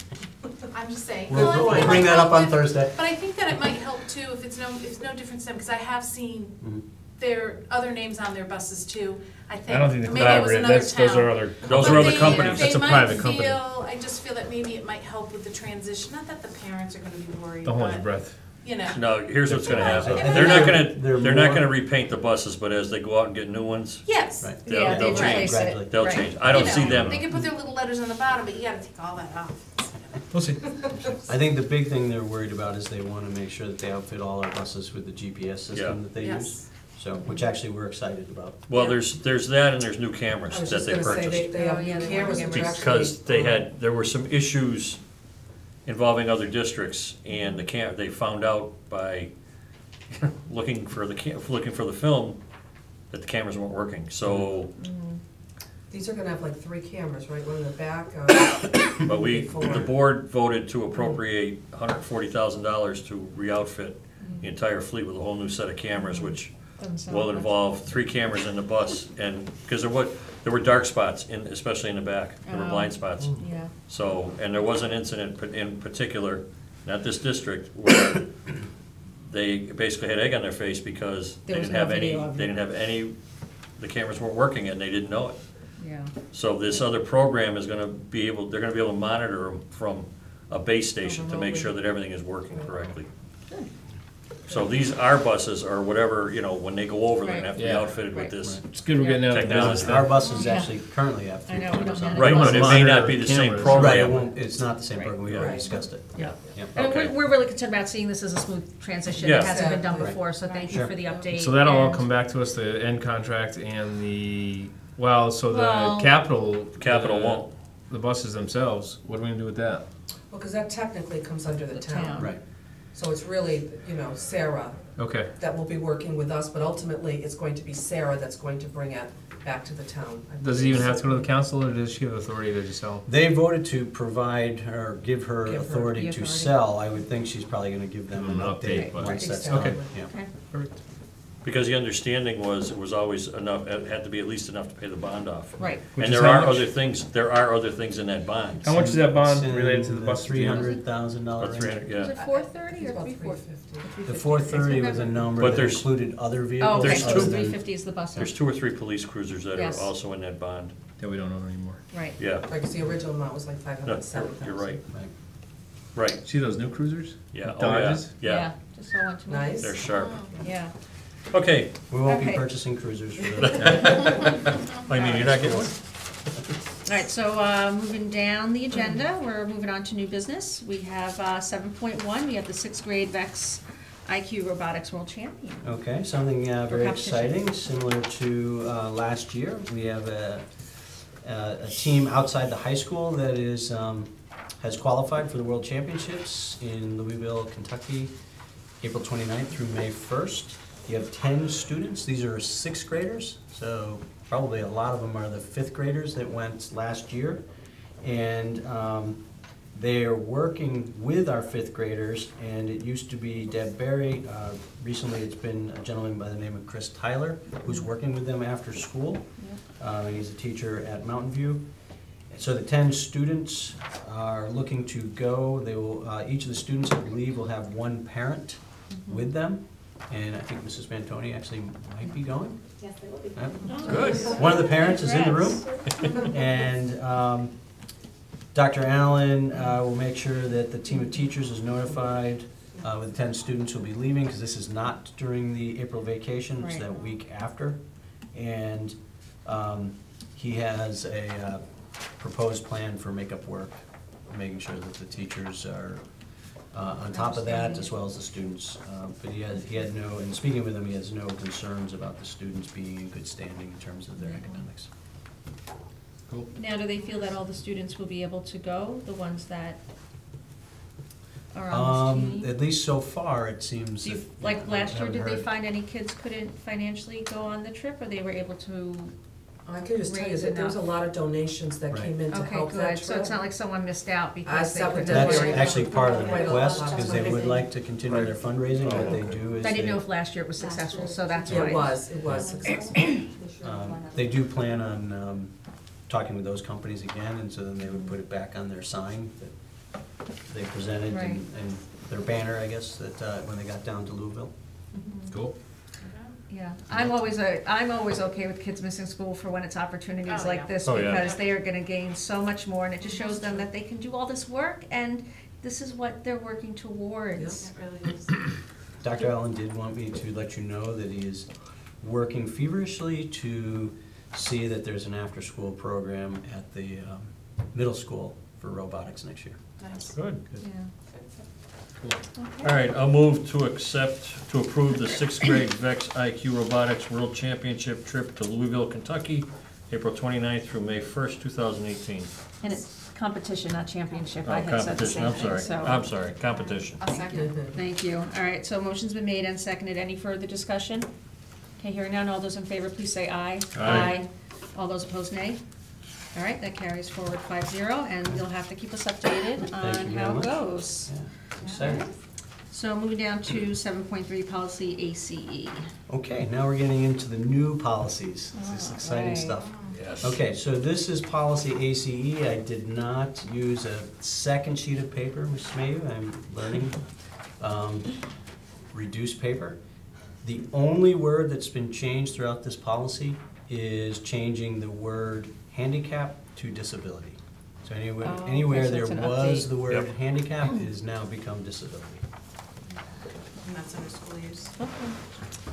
I'm just saying. We'll Well, I think it bring might that up help on if- Thursday. But I think that it might help too if it's no different to them, because I have seen Mhm. their other names on their buses too. I think. I don't think the Maybe it was collaborative, another those are town. other. Those But are other they- companies. That's a they private might company. I just feel that maybe it might help with the transition, not that the parents are gonna be worried, Don't hold your but, breath. you know. No, here's what's gonna happen. Yeah. They're not They're gonna, they're not more- gonna repaint the buses, but as they go out and get new ones, Yes. Right. they'll, Yeah, they'll they change. replace Gradually. it. They'll Right. change. I don't You see know, them. They can put their little letters on the bottom, but you gotta take all that off. We'll see. I think the big thing they're worried about is they want to make sure that they outfit all our buses with the GPS system Yeah. that they Yes. use. So, which actually we're excited about. Well, there's that and there's new I cameras was that just they gonna say, purchased. they have Oh, yeah, new they cameras want which Because actually, there were some issues involving other districts, and they found out by looking for the film that the cameras weren't working, so, these are gonna have like 3 cameras, right, one in the back, but Before. the board voted to appropriate $140,000 to re-outfit the entire fleet with a whole new set of cameras, which Doesn't sound will much. involve 3 cameras in the bus, and, because there were dark spots, especially in the back, there were Oh. blind spots. Yeah, So, and there was an incident in particular, not this district, where they basically had egg on their face because they There was didn't have no any, video of they it. didn't have any, the cameras weren't working and they didn't know it. yeah. So this other program is gonna be able, they're gonna be able to monitor them from a base station to make sure that everything is working correctly. Good. So these, our buses or whatever, when they go over, they're gonna have to be Right. outfitted with Right. this. It's good we're getting out of the Technology. business Our then. buses Yeah. actually currently have I 3 know, we cameras don't on have them. Right, You but wanna it may not monitor be the same cameras. program. Right, it won't, it's not the same Right. program, we Yeah. already Right. discussed it. Yeah. Yep. And Okay. we're really concerned about seeing this as a smooth transition. Yeah. It hasn't been done Exactly. before, so thank you Sure. for the update. So that'll all and- come back to us, the end contract and the, well, so Well- the capital. Capital won't. The buses themselves, what are we gonna do with that? well, because that technically comes under the The town. town. Right. So it's really, Sarah Okay, that will be working with us, but ultimately, it's going to be Sarah that's going to bring it back to the town. I does it believe. even have to go to the council, or does she have authority to just sell? They voted to provide or give her Give her authority the to authority. sell. I would think she's probably gonna give them an An update, update but- once that's Okay. done. Yeah. Okay. Perfect. Because the understanding was, it was always enough, it had to be at least enough to pay the bond off. Right. Which And is there how are much? other things in that bond. How much is that bond It's in related to the bus? $300,000 About 300, Was yeah. it 430 It's or about 340? 350. The 430 was a number But that there's- included other Oh, vehicles. okay, There's so two- other than- 350 is the bus. There's 2 or 3 police cruisers that are Yes. also in that bond. That we don't own anymore. Right. Yeah, Right, because the original amount was like no, 507,000. you're right, Right. right, See those new cruisers? yeah, oh, yeah, Dodges? yeah, Just so I want to know. Nice. they're sharp. Yeah. Okay, We won't be Okay. purchasing cruisers for the, I mean, you're not getting one? All right, so moving down the agenda, we're moving on to new business. We have 7.1, we have the 6th grade VEX IQ Robotics World Champion. okay, something very competition. exciting, similar to last year. We have a team outside the high school that is, has qualified for the World Championships in Louisville, Kentucky, April 29th through May 1st. You have 10 students. These are 6th graders, so probably a lot of them are the 5th graders that went last year. And they are working with our 5th graders, and it used to be Deb Berry. Recently, it's been a gentleman by the name of Chris Tyler, who's working with them after school. He's a teacher at Mountain View. So the 10 students are looking to go. They will, each of the students, I believe, will have one parent with them. And I think Mrs. Mantoni actually might be going. Yes, they will be. Good. One of the parents is in the room. And Dr. Allen will make sure that the team of teachers is notified with the 10 students who will be leaving, because this is not during the April vacation, it's Right. that week after. And he has a proposed plan for makeup work, making sure that the teachers are on top of that, as well as the students. But he had no, and speaking with him, he has no concerns about the students being in good standing in terms of their academics. Cool. Now, do they feel that all the students will be able to go, the ones that are on this team? At least so far, it seems Do you, that. like last year, haven't did they heard. find any kids couldn't financially go on the trip, or they were able to I can just tell you raise that there was a enough. lot of donations that Right. came in to Okay, help that good, so it's trip. not like someone missed out I because they separate couldn't. that That's very- actually part of the Quite a lot. request, because they would like to continue their fundraising, what they do is I didn't know they, if last year it was successful, so that's Yeah, why. it was successful. they do plan on talking with those companies again, and so then they would put it back on their sign that they presented Right. and their banner, I guess, that when they got down to Louisville. Cool. Yeah, I'm always okay with kids missing school for when it's opportunities Oh, like yeah. this, Oh, yeah. because they are gonna gain so much more, and it just shows them that they can do all this work, and this is what they're working towards. It really is. Dr. Allen did want me to let you know that he is working feverishly to see that there's an after-school program at the middle school for robotics next year. Nice. Good. Yeah. All right, I'll move to approve the sixth grade VEX IQ Robotics World Championship trip to Louisville, Kentucky, April 29th through May 1st, 2018. And it's competition, not championship, Oh, I had said the competition, same I'm thing, sorry, so. I'm sorry, competition. I'll second. Thank you. All right, so motion's been made and seconded. Any further discussion? Okay, hearing none. All those in favor, please say aye. Aye. All those opposed, nay. All right, that carries forward 5-0, and you'll have to keep us updated Thank on you very how it much. goes. Yeah, exciting. So moving down to 7.3, policy ACE. Okay, now we're getting into the new policies. This is Oh, exciting right. stuff. Yes. Okay, so this is policy ACE. I did not use a second sheet of paper, Ms. Mayu, I'm learning. Reduced paper. The only word that's been changed throughout this policy is changing the word handicap to disability. So anywhere, Oh, okay, anywhere so there it's an was update. the word Yep. handicap, it has now become disability. And that's under school use.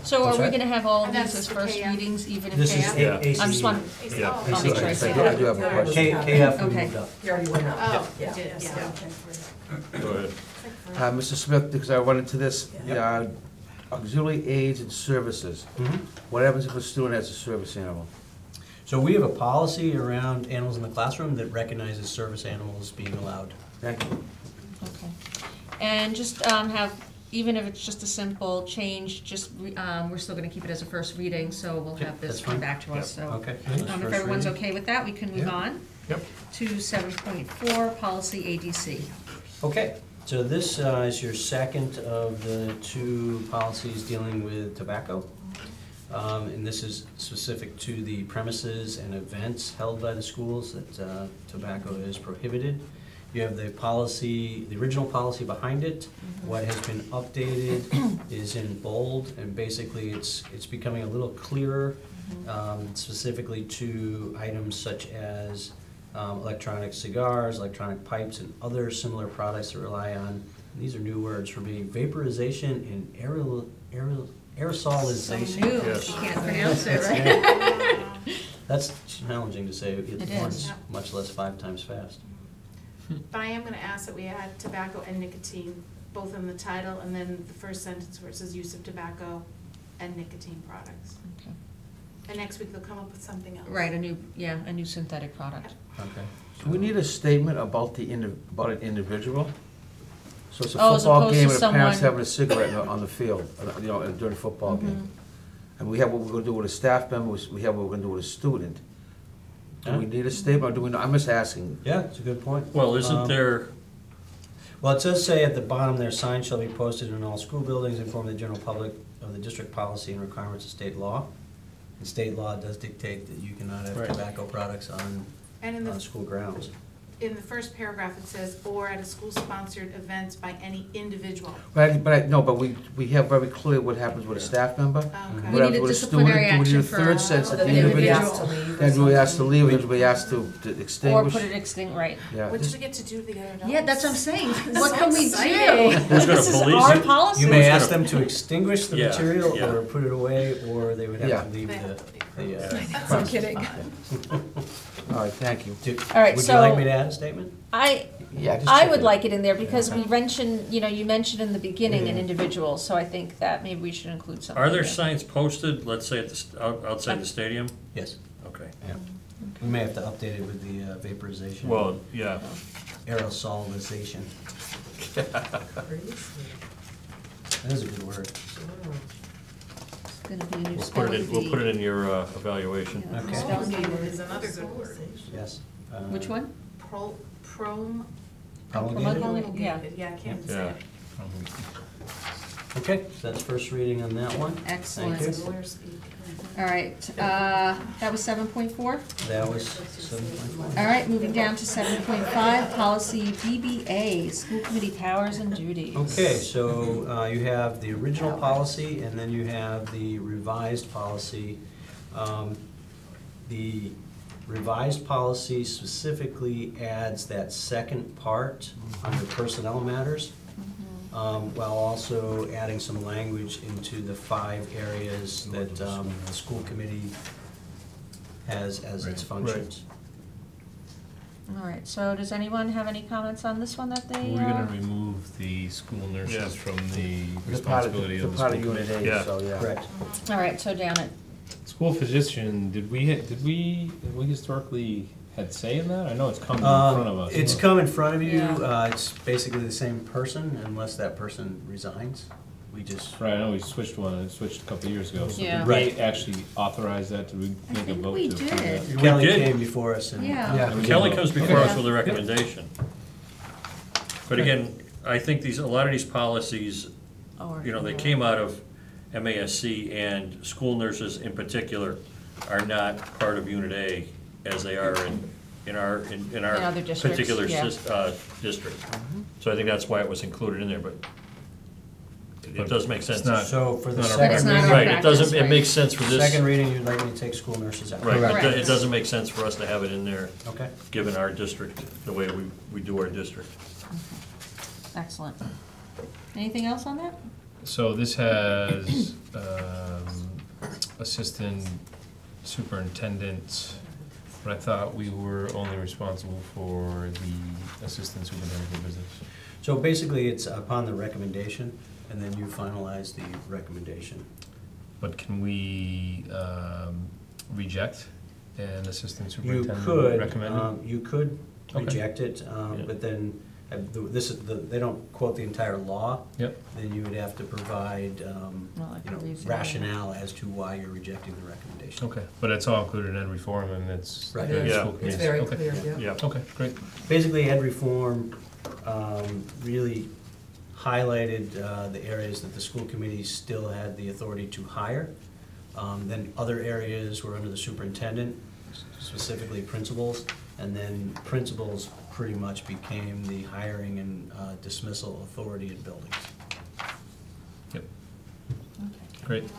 So are That's we right. gonna have all of And these that's as the first KF. readings, even if This is KF? Yeah. ACE. I just want, Yeah. Oh, I'll make sure I say that. I do have a question. KF we Okay. moved up. You already went up. Oh, Yeah. it did, Yes, yeah. Go ahead. Mr. Smith, because I went into this, Yep. auxiliary aids and services. Mhm. What happens if a student has a service animal? So we have a policy around animals in the classroom that recognizes service animals being allowed. Thank you. Okay. And just have, even if it's just a simple change, just, we're still gonna keep it as a first reading, so we'll Yep, have this that's come fine. back to us, so. Okay. If everyone's okay with that, we can move Yeah. on Yep. to 7.4, policy ADC. Okay, so this is your second of the two policies dealing with tobacco. And this is specific to the premises and events held by the schools that tobacco is prohibited. You have the policy, the original policy behind it. What has been updated is in bold, and basically it's becoming a little clearer, specifically to items such as electronic cigars, electronic pipes, and other similar products that rely on, these are new words for me, vaporization and aerosolization. So new, Yes. you can't pronounce it, right? That's challenging to say It at is. once, much less 5 times fast. But I am gonna ask that we add tobacco and nicotine, both in the title and then the first sentence where it says use of tobacco and nicotine products. Okay. And next week they'll come up with something else. Right, a new synthetic product. Okay. Do we need a statement about about an individual? So it's a Oh, as football opposed to game and a parent's someone- having a cigarette on the field, during a football game. And we have what we're gonna do with a staff member, we have what we're gonna do with a student. Do we need a statement, or do we, I'm just asking. Yeah, it's a good point. Well, isn't there, Well, it does say at the bottom there, signs shall be posted in all school buildings, informing the general public of the district policy and requirements of state law. And state law does dictate that you cannot have Right. tobacco products on And in the, school grounds. in the first paragraph, it says, or at a school-sponsored event by any individual. But we have very clear what happens with a staff member. Okay. We What need happens a with disciplinary student? Do we need a action for third sense that That the they would be individual, asked to leave or that we asked to something. leave, and we asked to Or extinguish? put it extinct, right. Yeah, What just- do we get to do to the other adults? Yeah, that's what I'm saying. What So can we exciting. do? Who's gonna This is police our it? policy. You may Who's ask gonna- them to extinguish the Yeah, material yeah. or put it away, or they would Yeah. have to leave the. I'm kidding. All right, thank you. All right, Would you so- like me to add a statement? Yeah, just I check would it. like it in there because we mentioned, you mentioned in the beginning an Yeah. individual, so I think that maybe we should include something. are there there. signs posted, let's say at outside the stadium? Yes. Okay. Yeah. We may have to update it with the vaporization. Well, yeah, Aerosolization. That is a good word. gonna be a new We'll put spelling it in, we'll bee. put it in your evaluation. Yeah, Okay. spelling bee word. Is another good word. Yes. Which one? Promulgated? Promulgated? Yeah. Yeah, I can't even say Yeah. it. Okay, so that's first reading on that one. Excellent. Thank It's lawyer speak. All right, that was 7.4. That was 7.1. All right, moving down to 7.5, policy BBA, school committee powers and duties. Okay, so you have the original policy, and then you have the revised policy. The revised policy specifically adds that second part under personnel matters, while also adding some language into the 5 areas that the school committee has as its functions. All right, so does anyone have any comments on this one that they? We're gonna remove the school Yeah. nurses from the They're part of, responsibility they're of the part school of Unit committee. A, Yeah. so, yeah. Correct. All right, so down it. School physician, did we historically had say in that? I know it's come in front of us. It's come in front of you, Yeah. it's basically the same person unless that person resigns. We just, Right, I know we switched a couple of years ago, so Yeah. did we actually authorize that? Did we make a think vote we to approve did. that? Kelly did. came before us and. Yeah. Kelly comes before us Okay. with a recommendation. But again, I think a lot of these policies, they came out of MASC, and school nurses in particular are not part of Unit A as they are in our other districts, particular yeah. district. So I think that's why it was included in there, but it does make sense. It's not- So for the Not a But it's second not our reading, Right, it practice, doesn't, it right. makes sense for this. second reading, you'd like me to take school nurses out? Right, Correct. it doesn't make sense for us to have it in there, Okay. given our district, the way we do our district. Excellent. Anything else on that? So this has assistant superintendent, but I thought we were only responsible for the assistant superintendent business. So basically, it's upon the recommendation, and then you finalize the recommendation. But can we reject an assistant You superintendent could, recommended? you could Okay. reject it, Yeah. but then, they don't quote the entire law. Yep. Then you would have to provide, Like a reason. rationale as to why you're rejecting the recommendation. Okay, but it's all included in ed reform and it's. Right. the Yeah. school It's committee's- very okay. clear, yeah. Yeah. Okay, great. Basically, ed reform really highlighted the areas that the school committee still had the authority to hire. Then other areas were under the superintendent, specifically principals, and then principals pretty much became the hiring and dismissal authority in buildings. Yep, Okay. great.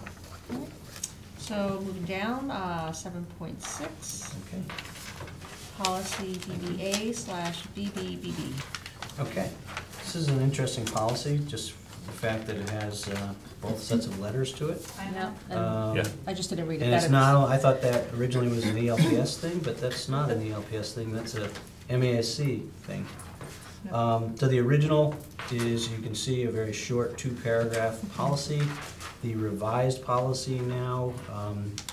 So moving down, 7.6, Okay. policy BBA/BBBB. Okay. This is an interesting policy, just the fact that it has both sets of letters to it. I Yeah, know. Yeah. and I just didn't read it. And That it's not, I thought that originally was an ELPS thing, but that's not an ELPS thing, that's a MASC thing. So the original is, you can see, a very short 2-paragraph policy. The revised policy now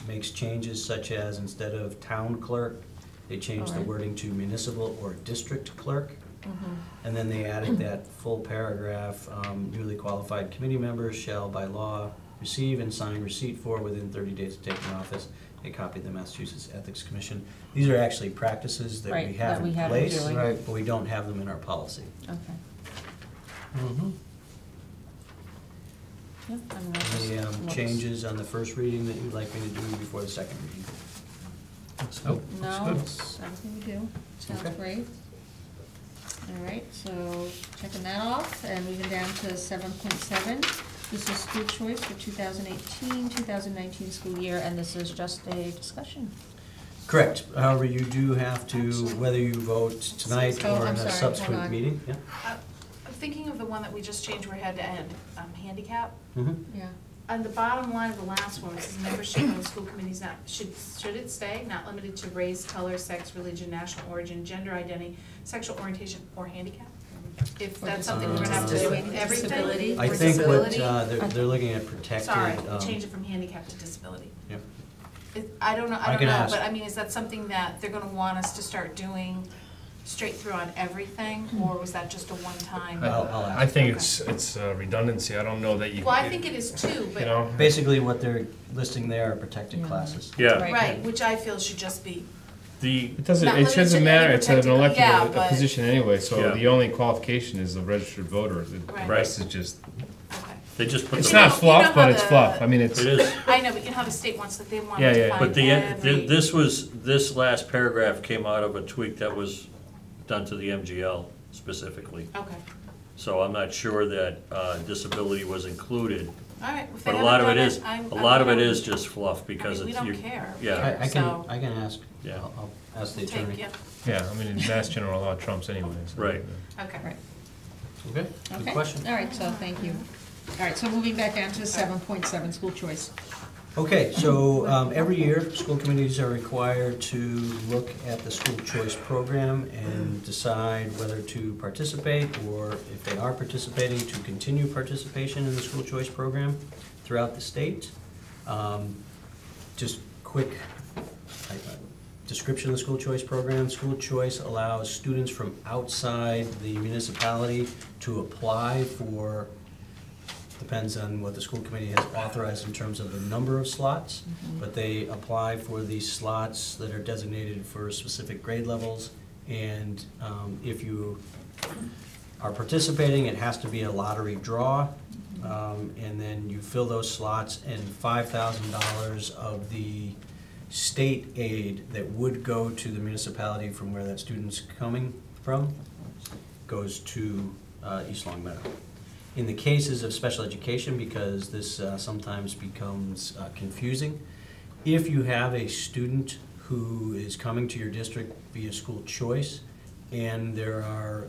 makes changes such as, instead of town clerk, they changed the Alright. wording to municipal or district clerk. Mhm. And then they added that full paragraph, newly qualified committee members shall by law receive and sign receipt for within 30 days of taking office a copy of the Massachusetts Ethics Commission. These are actually practices that Right, we that have we in have been place, doing. Right. but we don't have them in our policy. Okay. Mm-hmm. Yep, I mean, that just Any looks- changes on the first reading that you'd like me to do before the second reading? Nope. No, it's everything we do. Sounds Okay. great. All right, so checking that off, and moving down to 7.7. This is school choice for 2018-2019 school year, and this is just a discussion. Correct. However, you do have to, whether you vote tonight Oh, or I'm in sorry, a hold subsequent on. meeting. Yeah. I'm thinking of the one that we just changed where it had to end, handicap. Mhm. Yeah. On the bottom line of the last one, it says membership on the school committees not, should it stay, not limited to race, color, sex, religion, national origin, gender identity, sexual orientation, or handicap? If that's something we're gonna have to do with everything. Disability. I or think what, disability. they're looking at protected. Sorry, change it from handicap to disability. Yep. I don't know, I can ask. but I mean, is that something that they're gonna want us to start doing straight through on everything, or was that just a one-time? I'll ask. I think it's redundancy. I don't know that you. Well, I think it is too, You but, know, Basically, what they're listing there are protected classes. Yeah, Right. right, which I feel should just be, the, it doesn't, Not it limited doesn't to matter. any It's an protected- elected yeah, a but- position anyway, so Yeah. the only qualification is the registered voter. The Right. rest is just, okay. they just put it's the. not you know fluff, how but it's the- fluff. I mean, it's. It is. I know, but you know how the state wants, that they want Yeah, to yeah. find But every. this last paragraph came out of a tweak that was done to the MGL specifically. Okay, So I'm not sure that disability was included. all right. If they But a lot of haven't it done is, I'm- a I'm lot of it okay. is just fluff because I mean, it's. we you- don't care. Yeah. I So- can ask. Yeah. I'll ask the Take, attorney. yeah, Yeah, I mean, in Mass General Law trumps anyway. So. Right. okay. Right. Okay, good Okay. question. All right, so thank you. All right, so moving back down to 7.7, school choice. Okay, so every year, school committees are required to look at the school choice program and decide whether to participate, or if they are participating, to continue participation in the school choice program throughout the state. Just quick description of the school choice program. School choice allows students from outside the municipality to apply for, depends on what the school committee has authorized in terms of the number of slots, but they apply for these slots that are designated for specific grade levels. And if you are participating, it has to be a lottery draw. And then you fill those slots, and $5,000 of the state aid that would go to the municipality from where that student's coming from goes to East Long Meadow. In the cases of special education, because this sometimes becomes confusing, if you have a student who is coming to your district via school choice and there are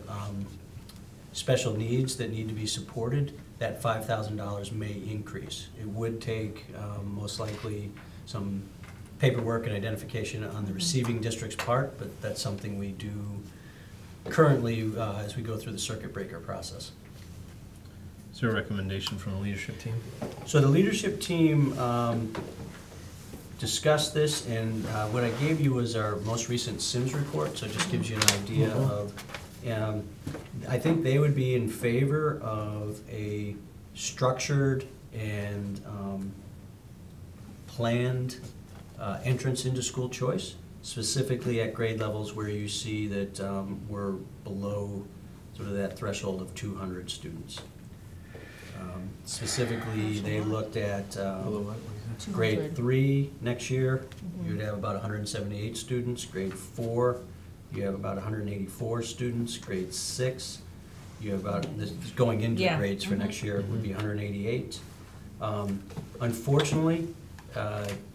special needs that need to be supported, that $5,000 may increase. It would take most likely some paperwork and identification on the receiving district's part, but that's something we do currently as we go through the circuit breaker process. Is there a recommendation from the leadership team? So the leadership team discussed this, and what I gave you was our most recent SIMS report, so it just gives you an idea of, I think they would be in favor of a structured and planned entrance into school choice, specifically at grade levels where you see that we're below sort of that threshold of 200 students. Specifically, they looked at grade 3 next year, you'd have about 178 students. Grade 4, you have about 184 students. Grade 6, you have about, this is going into Yeah. grades for next year, would be 188. Unfortunately,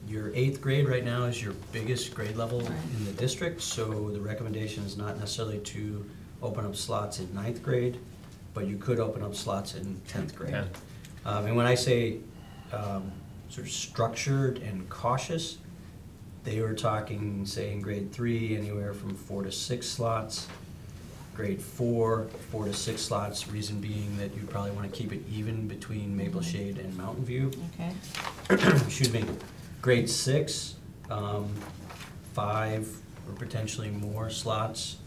your 8th grade right now is your biggest grade level in the district, so the recommendation is not necessarily to open up slots in 9th grade, but you could open up slots in 10th grade. 10th. And when I say sort of structured and cautious, they were talking, say, in grade 3, anywhere from 4 to 6 slots. Grade 4, 4 to 6 slots, reason being that you probably want to keep it even between Maple Shade and Mountain View. Okay. Excuse me. Grade 6, 5 or potentially more slots.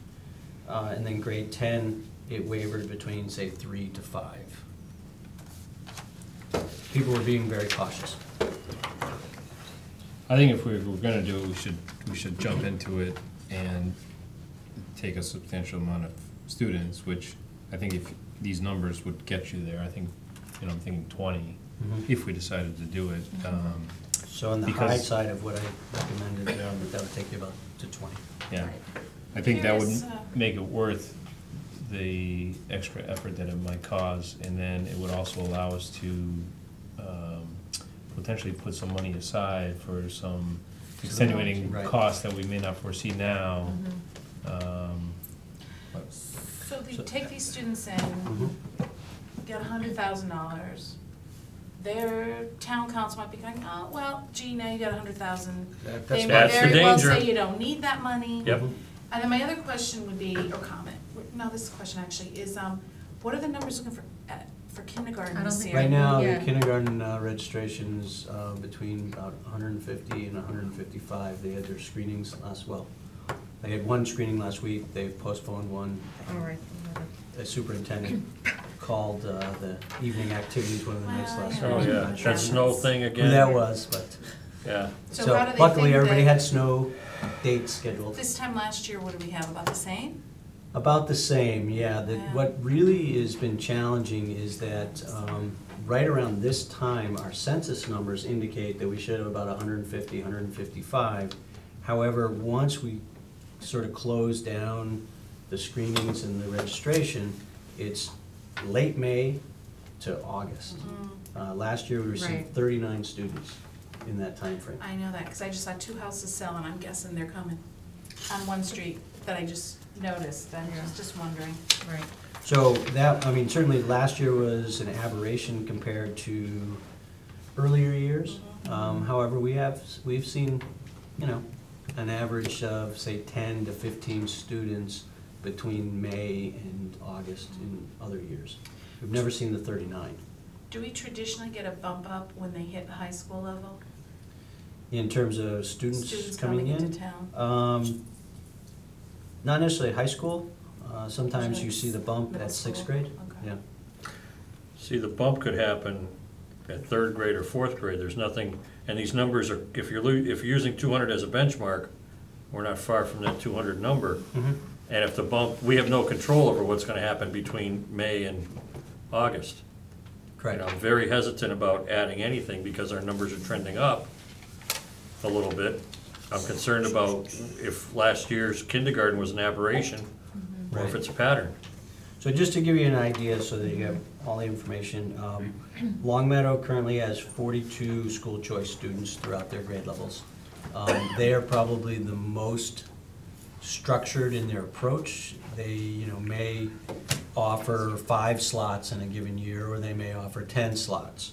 And then grade 10, it wavered between, say, 3 to 5. People were being very cautious. I think if we're gonna do it, we should jump into it and take a substantial amount of students, which I think if these numbers would get you there, I think, I'm thinking 20, if we decided to do it. So on the Because- high side of what I recommended, that would take you about to 20. Yeah, I think that would Curious, make it worth the extra effort that it might cause, and then it would also allow us to potentially put some money aside for some extenuating Right. costs that we may not foresee now. So they take these students in, get $100,000. Their town council might be going, oh, well, gee, now you got 100,000. That's They may That's the very well danger. say you don't need that money. Yep. And then my other question would be, or comment, no, this is a question actually, is what are the numbers looking for kindergarten I don't this think- year? Right now, Yeah. the kindergarten registrations between about 150 and 155. They had their screenings last, They had one screening last week, they've postponed one. All right. The superintendent called the evening activities one of the nights last week. Oh, yeah, I'm not sure that snow thing who again. that was, but, Yeah. So how do they luckily, think everybody that- had snow dates scheduled. This time last year, what did we have, about the same? About the same, yeah. Yeah. What really has been challenging is that right around this time, our census numbers indicate that we should have about 150, 155. However, once we sort of close down the screenings and the registration, it's late May to August. Last year, we Right. received 39 students in that timeframe. I know that, because I just saw 2 houses sell, and I'm guessing they're coming on one street that I just noticed. I Yeah. was just wondering. Right. So that, I mean, certainly last year was an aberration compared to earlier years. However, we've seen, you know, an average of, say, 10 to 15 students between May and August in other years. We've never seen the 39. Do we traditionally get a bump up when they hit the high school level? In terms of students coming in? into town? Not necessarily high school. Sometimes you see the bump Middle at sixth school? grade. Okay. Yeah. See, the bump could happen at 3rd grade or 4th grade. There's nothing, and these numbers are, if you're using 200 as a benchmark, we're not far from that 200 number. Mhm. And if the bump, we have no control over what's gonna happen between May and August. Correct. And I'm very hesitant about adding anything because our numbers are trending up a little bit. I'm concerned about if last year's kindergarten was an aberration, or if Right. it's a pattern. So just to give you an idea, so that you have all the information, Long Meadow currently has 42 school choice students throughout their grade levels. They are probably the most structured in their approach. They, you know, may offer 5 slots in a given year, or they may offer 10 slots.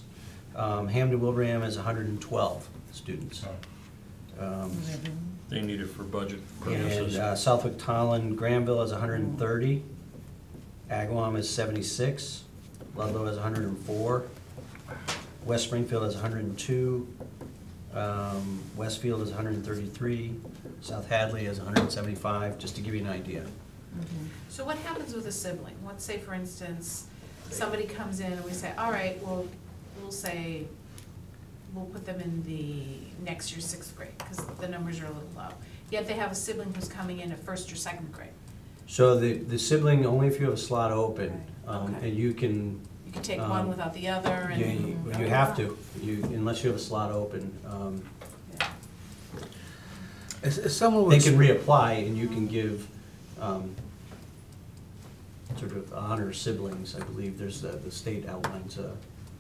Hampton Wilbraham has 112 students. They need it for budget And purposes. Southwick Tolland, Granville has 130, Agawam is 76, Ludlow has 104, West Springfield has 102, Westfield is 133, South Hadley has 175, just to give you an idea. So what happens with a sibling? Let's say, for instance, somebody comes in and we say, all right, well, we'll say, we'll put them in the next year's 6th grade, because the numbers are a little low. Yet they have a sibling who's coming in at 1st or 2nd grade. So the sibling, only if you have a slot open, Right. Okay. and you can, You can take one without the other, and. you have to, unless you have a slot open. Yeah. As someone They with, can reapply, and you can give sort of honor siblings, I believe. There's, the state outlines a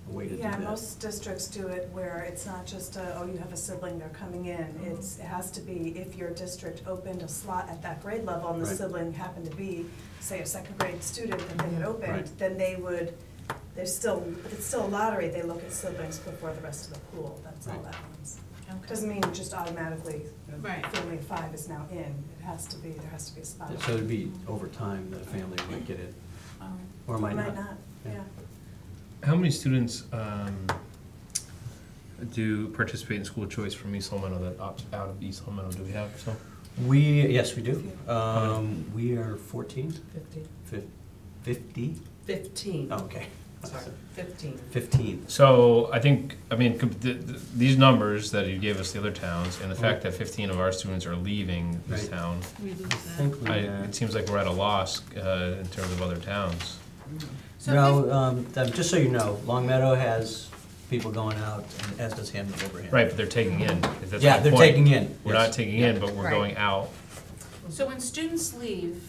way to do Yeah, that. most districts do it where it's not just, oh, you have a sibling, they're coming in. It has to be, if your district opened a slot at that grade level and the Right. sibling happened to be, say, a 2nd grade student that they had opened, Right. then they would, it's still a lottery, they look at siblings before the rest of the pool, that's all Right. that means. Okay. Doesn't mean just automatically, Right. family of 5 is now in, there has to be a spot. So it'd be over time that a family might get it, or might not. Yeah. How many students do participate in school choice from East Long Meadow that opt out of East Long Meadow? Do we have some? Yes, we do. We are 14, 50. 50? 15. Oh, okay. Sorry, 15. 15. So I think, I mean, these numbers that you gave us, the other towns, and the fact that 15 of our students are leaving this Right. town, I think we, it seems like we're at a loss in terms of other towns. So no, just so you know, Long Meadow has people going out, and as does Hampton Wilbraham. Right, but they're taking in. That's Yeah, my they're point. taking in. We're yes. not taking in, but we're Right. going out. So when students leave,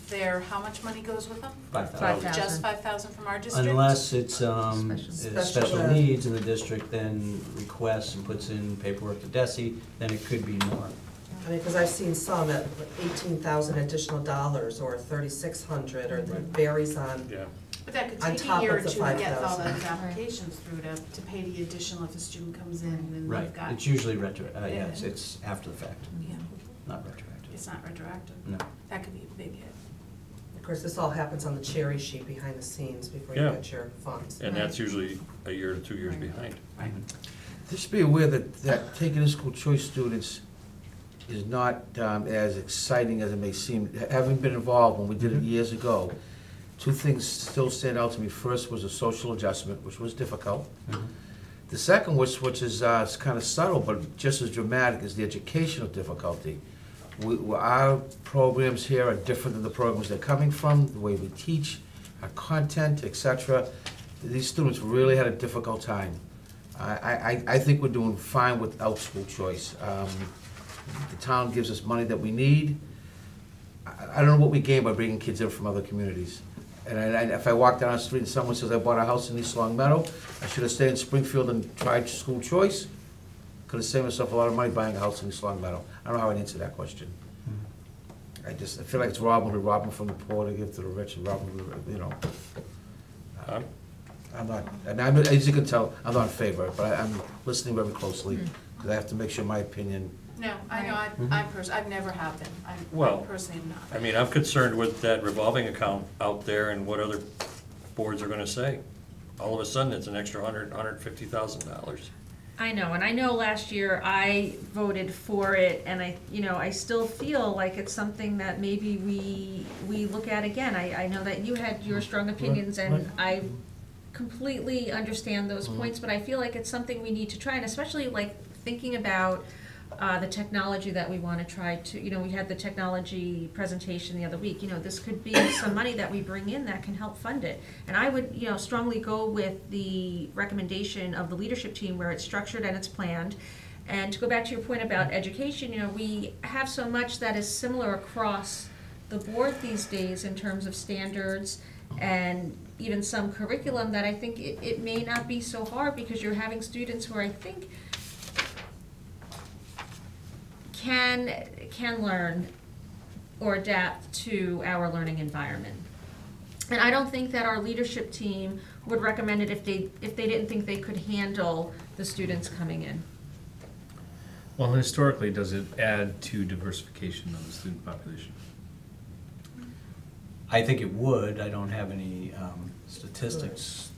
how much money goes with them? 5,000. 5,000. Just 5,000 from our district? Unless it's Special. special ed. needs, and the district then requests and puts in paperwork to DESI, then it could be more. I mean, because I've seen some at $18,000 additional dollars, or 3,600, or it varies on, Yeah. But that could On take a top year or of the two to get all 5,000. those applications through to pay the additional if a student comes in and Right, they've got. it's usually yeah, Yeah. it's after the fact, Yeah, not retroactive. it's not retroactive. No. That could be a big hit. of course, this all happens on the cherry sheet behind the scenes before you Yeah. get your funds. And that's usually a year to 2 years behind. Right. just be aware that taking in school choice students, is not as exciting as it may seem. Having been involved when we did it years ago, two things still stand out to me. First was a social adjustment, which was difficult. The second, which is kind of subtle, but just as dramatic, is the educational difficulty. Our programs here are different than the programs they're coming from, the way we teach, our content, etc. These students really had a difficult time. I think we're doing fine without school choice. The town gives us money that we need. I don't know what we gain by bringing kids in from other communities. And if I walk down the street and someone says, I bought a house in East Long Meadow, I should have stayed in Springfield and tried school choice. Could have saved myself a lot of money buying a house in East Long Meadow. I don't know how I'd answer that question. I feel like it's robbing from the poor to give to the rich, and robbing, you know. I'm not, and as you can tell, I'm not in favor, but I'm listening very closely, because I have to make sure my opinion. No, I know, I've never have been. I Well, personally am not. I mean, I'm concerned with that revolving account out there and what other boards are gonna say. All of a sudden, it's an extra $150,000. I know, and I know last year I voted for it, and I still feel like it's something that maybe we look at again. I know that you had your strong opinions, and I completely understand those points, but I feel like it's something we need to try, and especially like thinking about the technology that we want to try to, we had the technology presentation the other week, this could be some money that we bring in that can help fund it. And I would, strongly go with the recommendation of the leadership team where it's structured and it's planned. And to go back to your point about education, we have so much that is similar across the board these days in terms of standards and even some curriculum that I think it may not be so hard, because you're having students who I think can learn or adapt to our learning environment. And I don't think that our leadership team would recommend it if they didn't think they could handle the students coming in. Well, historically, does it add to diversification of the student population? I think it would. I don't have any statistics.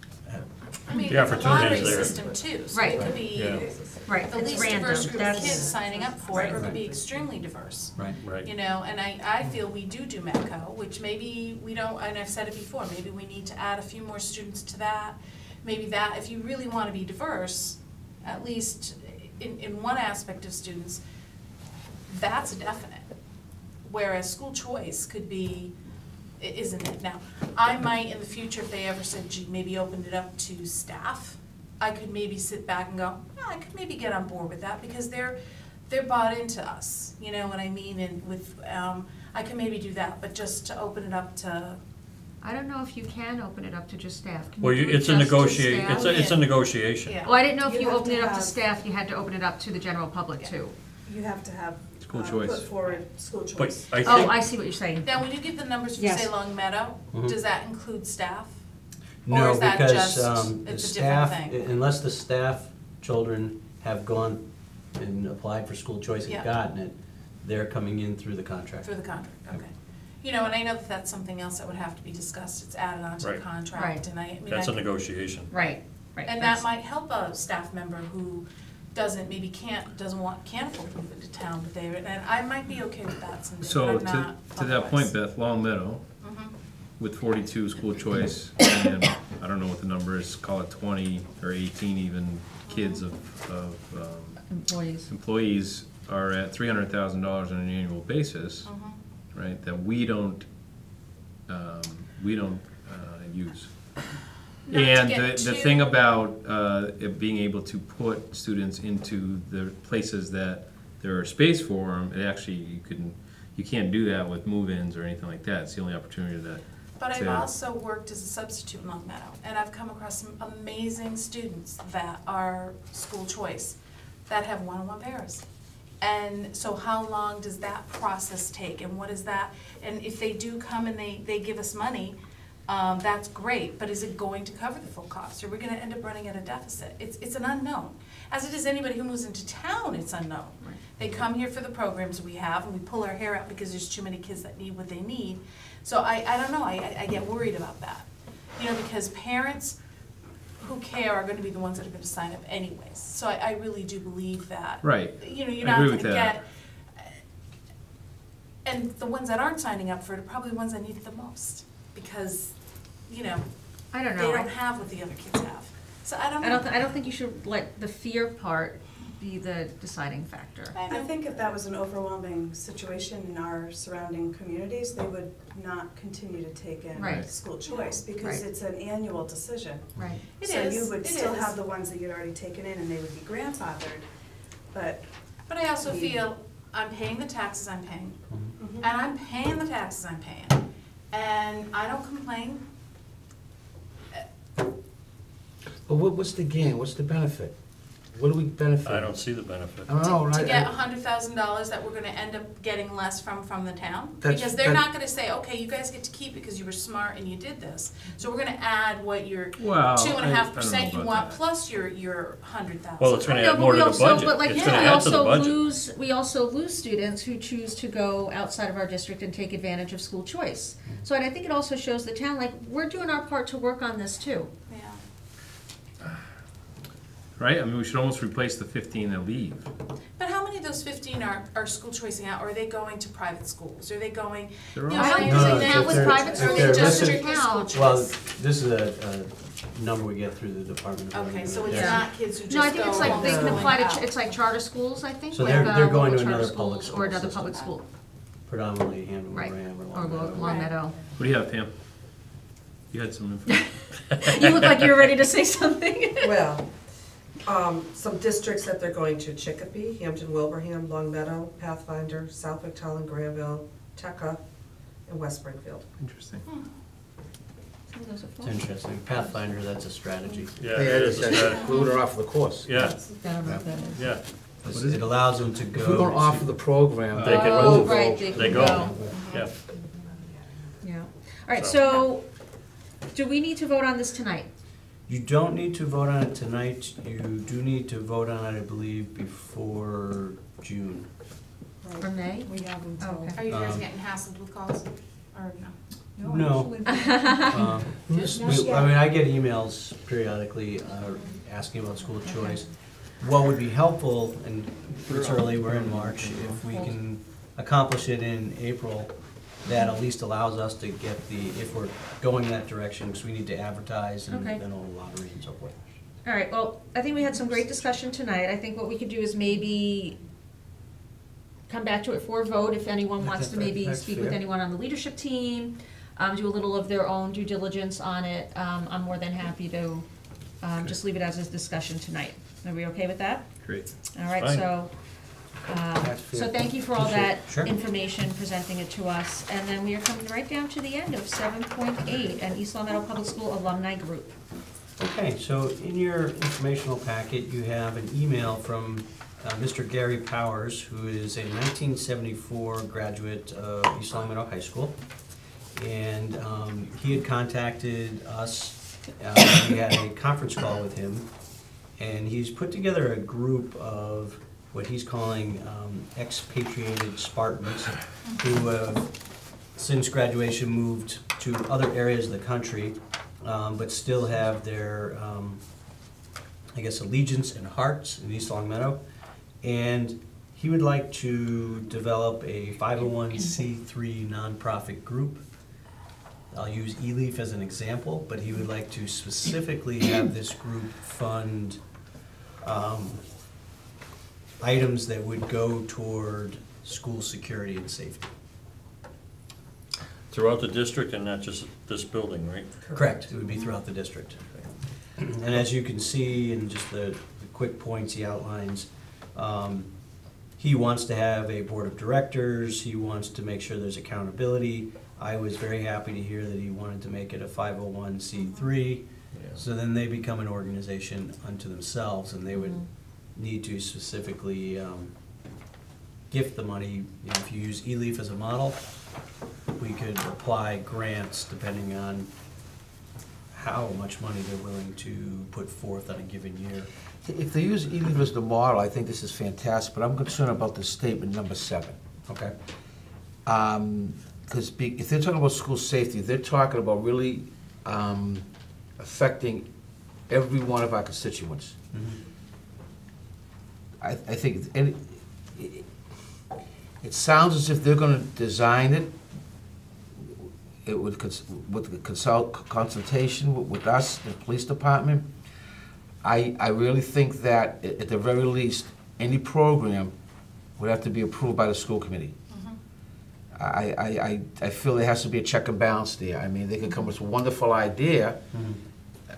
I mean, The it's a lottery opportunity's there. system too, so Right. it could be Yeah. Right, the it's least random. diverse group of That's- kids signing up for it, or it could be Right. extremely diverse. Right. Right. And I feel we do Metco, which maybe we don't, and I've said it before, maybe we need to add a few more students to that. Maybe that, if you really want to be diverse, at least in one aspect of students, that's a definite. Whereas school choice could be, isn't it? Now, I might in the future, if they ever said, gee, maybe opened it up to staff, I could maybe sit back and go, yeah, I could maybe get on board with that, because they're bought into us, you know what I mean? And with, I could maybe do that, but just to open it up to, I don't know if you can open it up to just staff. Can Well, you do it's a just to negotiate, staff? it's a negotiation. yeah. Well, I didn't know if You you have opened to it up to have- staff, you had to open it up to the general public Yeah. too. You have to have. School choice. Put forward school But choice. I Oh, think, I see what you're saying. Now, when you give the numbers for, Yes. say, Long Meadow, Mhm. does that include staff? Or No, is that because just, the it's a different staff, thing? unless the staff children have gone and applied for school choice Yeah. and gotten it, they're coming in through the contract. Through the contract, okay. And I know that that's something else that would have to be discussed, it's added onto the Right. contract, Right. and I mean, that's a negotiation. Right. and that might help a staff member who maybe can't afford to move into town, but and I might be okay with that someday, So but I'm not to that point, otherwise. Beth, Long Meadow, Mhm. with 42 school choice, and I don't know what the number is, call it 20 or 18 even kids of Employees. employees are at $300,000 on an annual basis, Mhm. right, that we don't use. Not to And get the too- thing about it being able to put students into the places that there are space for them, it actually, you can't do that with move-ins or anything like that. It's the only opportunity that. But I've to- also worked as a substitute in Long Meadow, and I've come across some amazing students that are school choice, that have one-on-one pairs. And so how long does that process take, and what is that? And if they do come and they give us money, that's great, but is it going to cover the full cost? Are we gonna end up running at a deficit? It's an unknown. As it is anybody who moves into town, it's unknown. Right. They come here for the programs we have, and we pull our hair out because there's too many kids that need what they need. So I don't know, I get worried about that. Because parents who care are gonna be the ones that are gonna sign up anyways. So I really do believe that. Right. You're I not agree gonna with that. get, And the ones that aren't signing up for it are probably the ones that need it the most, because, you know, I don't they know. don't have what the other kids have. So I don't I know. don't, I don't think you should let the fear part be the deciding factor. I think if that was an overwhelming situation in our surrounding communities, they would not continue to take in Right. school choice, because Right. it's an annual decision. Right. It So is, you would it still is. have the ones that you'd already taken in, and they would be grandfathered, but. But I also feel I'm paying the taxes I'm paying, Mhm. and I'm paying the taxes I'm paying, and I don't complain. But what's the gain, what's the benefit? What do we benefit? I don't see the benefit. I don't know, To right? get $100,000 that we're gonna end up getting less from the town? That's- Because they're that- not gonna say, okay, you guys get to keep it because you were smart and you did this. So we're gonna add what your Well, 2.5% you about want, that. plus your 100,000. Well, it's gonna No, add but more we to the also- budget. But like, It's yeah, gonna we add to the also budget. we also lose students who choose to go outside of our district and take advantage of school choice. So and I think it also shows the town, like, we're doing our part to work on this too. Yeah. Right? I mean, we should almost replace the 15 that leave. But how many of those 15 are school choicing out, or are they going to private schools? Are they going, They're you know, all- I don't are think they No, that using if that with they're- private if schools, Or they're are they it's just listed- strictly town. school Well, choice? this is a number we get through the Department of Revenue. Okay, so it's Yes. not kids who just No, I think go it's like they can homeschooling apply out. to, it's like charter schools, I think, So like they're going local to charter another public schools school or another system. public school, Predominantly Hanover, right, Graham, or or Long Meadow. Long Meadow. What do you have, Pam? You had some information. You look like you were ready to say something. Well, some districts that they're going to: Chicopee, Hampton, Wilbraham, Long Meadow, Pathfinder, Southwick, Tolland, Granville, Tecca, and West Springfield. Interesting. Some of those are It's full. interesting. Pathfinder, that's a strategy. Yeah, it is a strategy. We would offer the course. Yeah, I don't know what that is. yeah. It allows them to go. If we don't offer the program, They can Oh, move. right, They go. Yeah. Yeah. All right, so, do we need to vote on this tonight? You don't need to vote on it tonight. You do need to vote on it, I believe, before June. Or May? We have until. Okay. Are you guys Um, getting hassled with calls, or no? No. I mean, I get emails periodically asking about school choice. What would be helpful, and it's early, we're in March, if we can accomplish it in April, that at least allows us to get if we're going that direction, because we need to advertise and Okay. then all the lottery and so forth. All right, well, I think we had some great discussion tonight. I think what we could do is maybe come back to it for a vote if anyone wants to maybe That's speak with fair. anyone on the leadership team, do a little of their own due diligence on it. I'm more than happy to just leave it as a discussion tonight. Are we okay with that? Great. All right, Fine. so, That's fair. so thank you for all that Sure. information, presenting it to us. And then we are coming right down to the end of 7.8, an East Long Meadow Public School alumni group. Okay, so in your informational packet, you have an email from Mr. Gary Powers, who is a 1974 graduate of East Long Meadow High School. And he had contacted us, we had a conference call with him, and he's put together a group of what he's calling expatriated Spartans who have, since graduation, moved to other areas of the country, but still have their, I guess, allegiance and hearts in East Long Meadow. And he would like to develop a 501c3 nonprofit group. I'll use eLeaf as an example, but he would like to specifically have this group fund items that would go toward school security and safety. Throughout the district and not just this building, right? Correct, it would be throughout the district. And as you can see in just the quick points he outlines, he wants to have a board of directors, he wants to make sure there's accountability. I was very happy to hear that he wanted to make it a 501c3, so then they become an organization unto themselves, and they would need to specifically gift the money. You know, if you use eLeaf as a model, we could apply grants depending on how much money they're willing to put forth on a given year. If they use eLeaf as the model, I think this is fantastic, but I'm concerned about the statement number 7. Okay. Because if they're talking about school safety, they're talking about really affecting every one of our constituents. It sounds as if they're gonna design it, it would, with the consultation with us, the police department. I really think that, at the very least, any program would have to be approved by the school committee. I feel there has to be a check and balance there. I mean, they can come with a wonderful idea.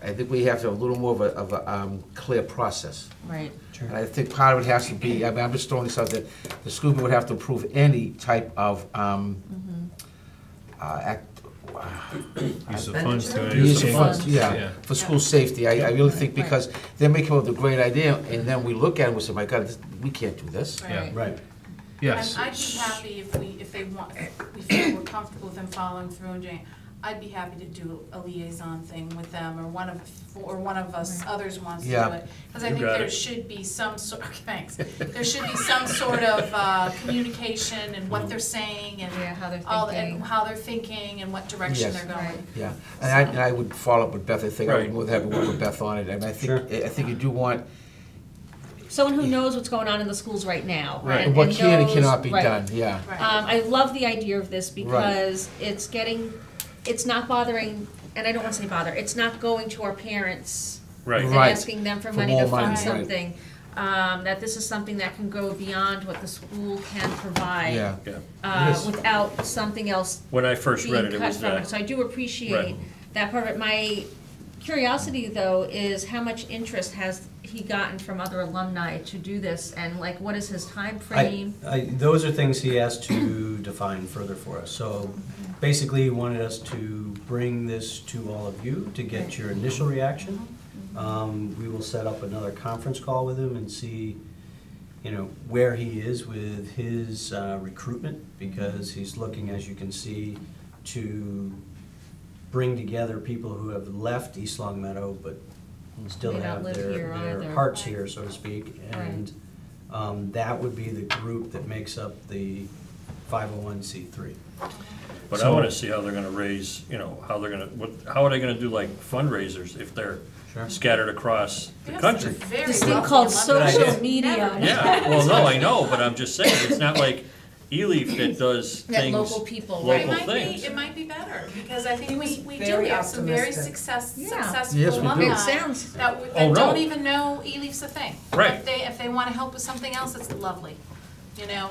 I think we have to have a little more of a clear process. Right. And I think part of it has to be, I mean, I'm just throwing this out, that the school committee would have to approve any type of Use of funds to. use of funds, Yeah. yeah, for school safety. I really think, because they may come up with a great idea, and then we look at it and we say, my God, we can't do this. Yeah. Right. Yes. And I'd be happy if they want, if we feel we're comfortable with them following through and doing, I'd be happy to do a liaison thing with them, or one of us others wants to do Yeah. it. Because I You think got there it. should be some sort, thanks, there should be some sort of communication and what they're saying and Yeah, how they're all, thinking. and how they're thinking and what direction Yes. they're Right. going. Yeah, and I would follow up with Beth. I think I would Right. more than happy to work with Beth on it. And I Sure. think you do want, Someone who knows what's going on in the schools right now. Right. and what can and knows- cannot be right. done, yeah. Right. I love the idea of this because it's not bothering, and I don't want to say bother, it's not going to our parents Right. and Right. asking them for For money more to fund money, right. something. That this is something that can go beyond what the school can provide. Yeah. Yeah. Yes. Without something else When I first read it, being it cut was from it. that. So I do appreciate Right. that part of it. My curiosity, though, is how much interest has he gotten from other alumni to do this, and like, what is his time frame? Those are things he has to define further for us. So basically, he wanted us to bring this to all of you to get your initial reaction. We will set up another conference call with him and see, where he is with his recruitment, because he's looking, as you can see, to bring together people who have left East Long Meadow, but still May not have live their here either. hearts here, so to speak. And that would be the group that makes up the 501c3. But I So- wanna see how they're gonna raise, how they're gonna, how are they gonna do like fundraisers if they're Sure. scattered across the We have country? such a very This thing wealthy called alumni. social idea. media. Yeah, well, no, I know, but I'm just saying, it's not like E-Leaf that does That things. local people, But local it might things. be, it might be better, because I think He was we do, very we have some very optimistic. Yeah. successful Yes, we do. alumni It sounds- that Oh, no. don't even know E-Leaf's a thing. Right. If they wanna help with something else, it's lovely,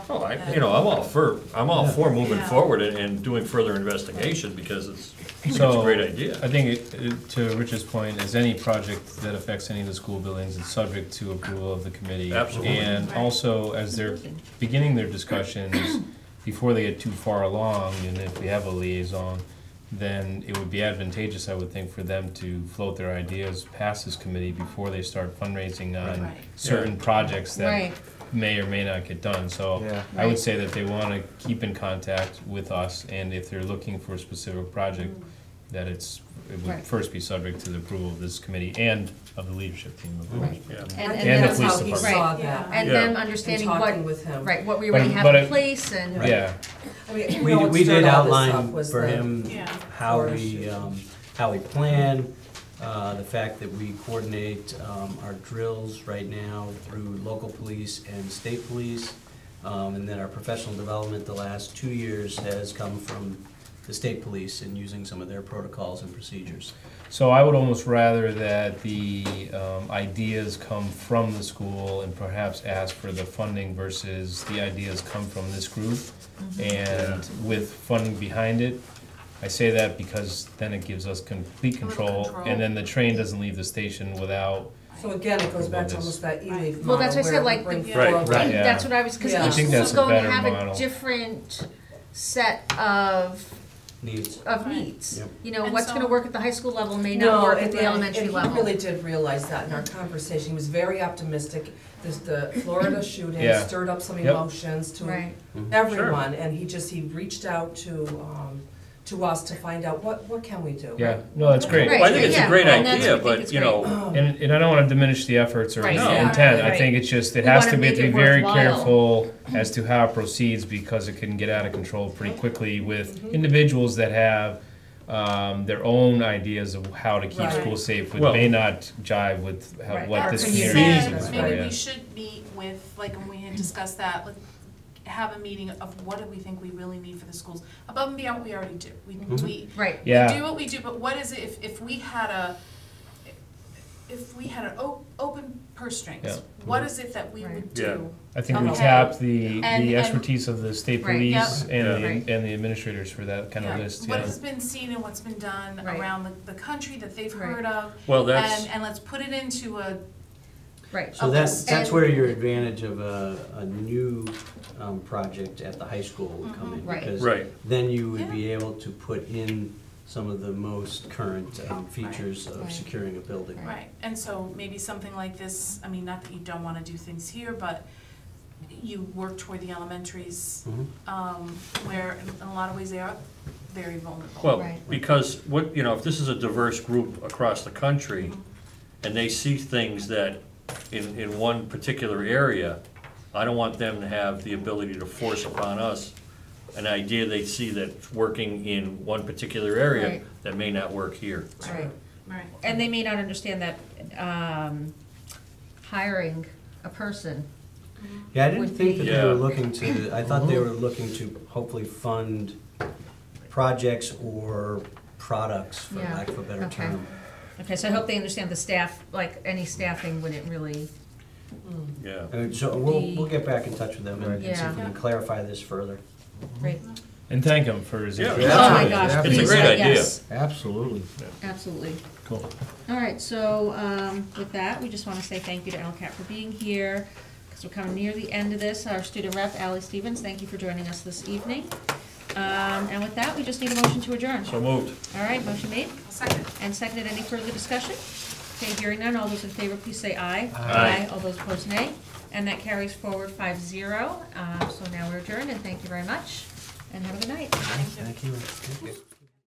Oh, I'm all for moving Yeah. forward and doing further investigation, because it's a So, great idea. I think, to Rich's point, as any project that affects any of the school buildings, it's subject to approval of the committee. Absolutely. And Right. also, as they're beginning their discussions, before they get too far along, and if we have a liaison, then it would be advantageous, I would think, for them to float their ideas past this committee before they start fundraising on Right. certain projects that Right. may or may not get done. So Yeah. I would Right. say that they want to keep in contact with us, and if they're looking for a specific project, that it would Right. first be subject to the approval of this committee and of the leadership team, of course. Right. Yeah. And And the them- police That's how he department. saw Right. that. And Yeah. them And understanding talking what, with him. right, what we But- already have but in it- place and. Yeah, I mean, We what did stirred all this outline up was for the- him Yeah. how Florida we, shooting. how we plan, the fact that we coordinate our drills right now through local police and state police, and then our professional development the last 2 years has come from the state police and using some of their protocols and procedures. so I would almost rather that the ideas come from the school and perhaps ask for the funding versus the ideas come from this group. And with funding behind it, I say that because then it gives us complete A little control, control. and then the train doesn't leave the station without. So again, it goes back to This. almost that E-leaf Well, that's model what I said, where we like, bring the- Right, forward- right. Yeah. That's what I was, because Yeah. each I think school's that's a going to better have model. a different set of Needs. Right. needs. Yep. You know, And what's so- gonna work at the high school level may not work at the elementary And level. he really did realize that in our conversation. He was very optimistic. The Florida shooting Yeah. stirred up some Yep. emotions to Right, everyone, and he reached out to us to find out what can we do. Yeah, no, that's great. Right. Well, I think it's a Yeah, great and that's idea, what I think but, it's you know, And I don't want to diminish the efforts or Right. No. intent, I Right. think it's just, it We has wanna to be make it very worthwhile. careful as to how it proceeds, because it can get out of control pretty quickly with individuals that have their own ideas of how to keep Right. schools safe, which Well- may not jive with Right. what Our this community. community is Said, looking for, maybe yeah. we should meet with, like, when we had discussed that, have a meeting of what do we think we really need for the schools, above and beyond what we already do. We Right. Yeah. do what we do, but what is it, if we had an open purse strings, Yeah. what is it that we Right. would Yeah. do? I think we Okay. tap the And- expertise of the state Right. police Yep. and Yeah. the, and the administrators for that kind of Yeah. list, What yeah. has been seen and what's been done Right. around the country that they've Right. heard of, Well, that's, and let's put it into a, Right. So Okay. that's And- where your advantage of a new project at the high school would come in. Right. Because right, then you would be able to put in some of the most current features of Right. securing a building. right, and so maybe something like this, I mean, not that you don't wanna do things here, but you work toward the elementaries, Mhm. where in a lot of ways they are very vulnerable. well, Right. because what, you know, if this is a diverse group across the country, and they see things that in one particular area, I don't want them to have the ability to force upon us an idea they see that's working in one particular area Right. that may not work here. Right. Right. And they may not understand that hiring a person, Yeah, I didn't Would think that be- they were Yeah. looking to, I thought they were looking to hopefully fund projects or products, for Yeah, lack of a better okay. term. okay, so I hope they understand the staff, like, any staffing wouldn't really, Yeah. So we'll get back in touch with them and see Yeah. if we can clarify this further. great. And thank him for his Yeah. input. Oh my Absolutely. gosh, It's a please, great idea. yes, Absolutely. absolutely. Cool. All right, so with that, we just want to say thank you to LCAT for being here, because we're coming near the end of this. Our student rep, Ally Stevens, thank you for joining us this evening. And with that, we just need a motion to adjourn. So moved. All right, motion made I'll second. and seconded. Any further discussion? Okay, hearing none. All those in favor, please say aye. Aye. All those opposed, nay. And that carries forward 5-0. So now we're adjourned, and thank you very much, and have a good night. Thank you. Thank you.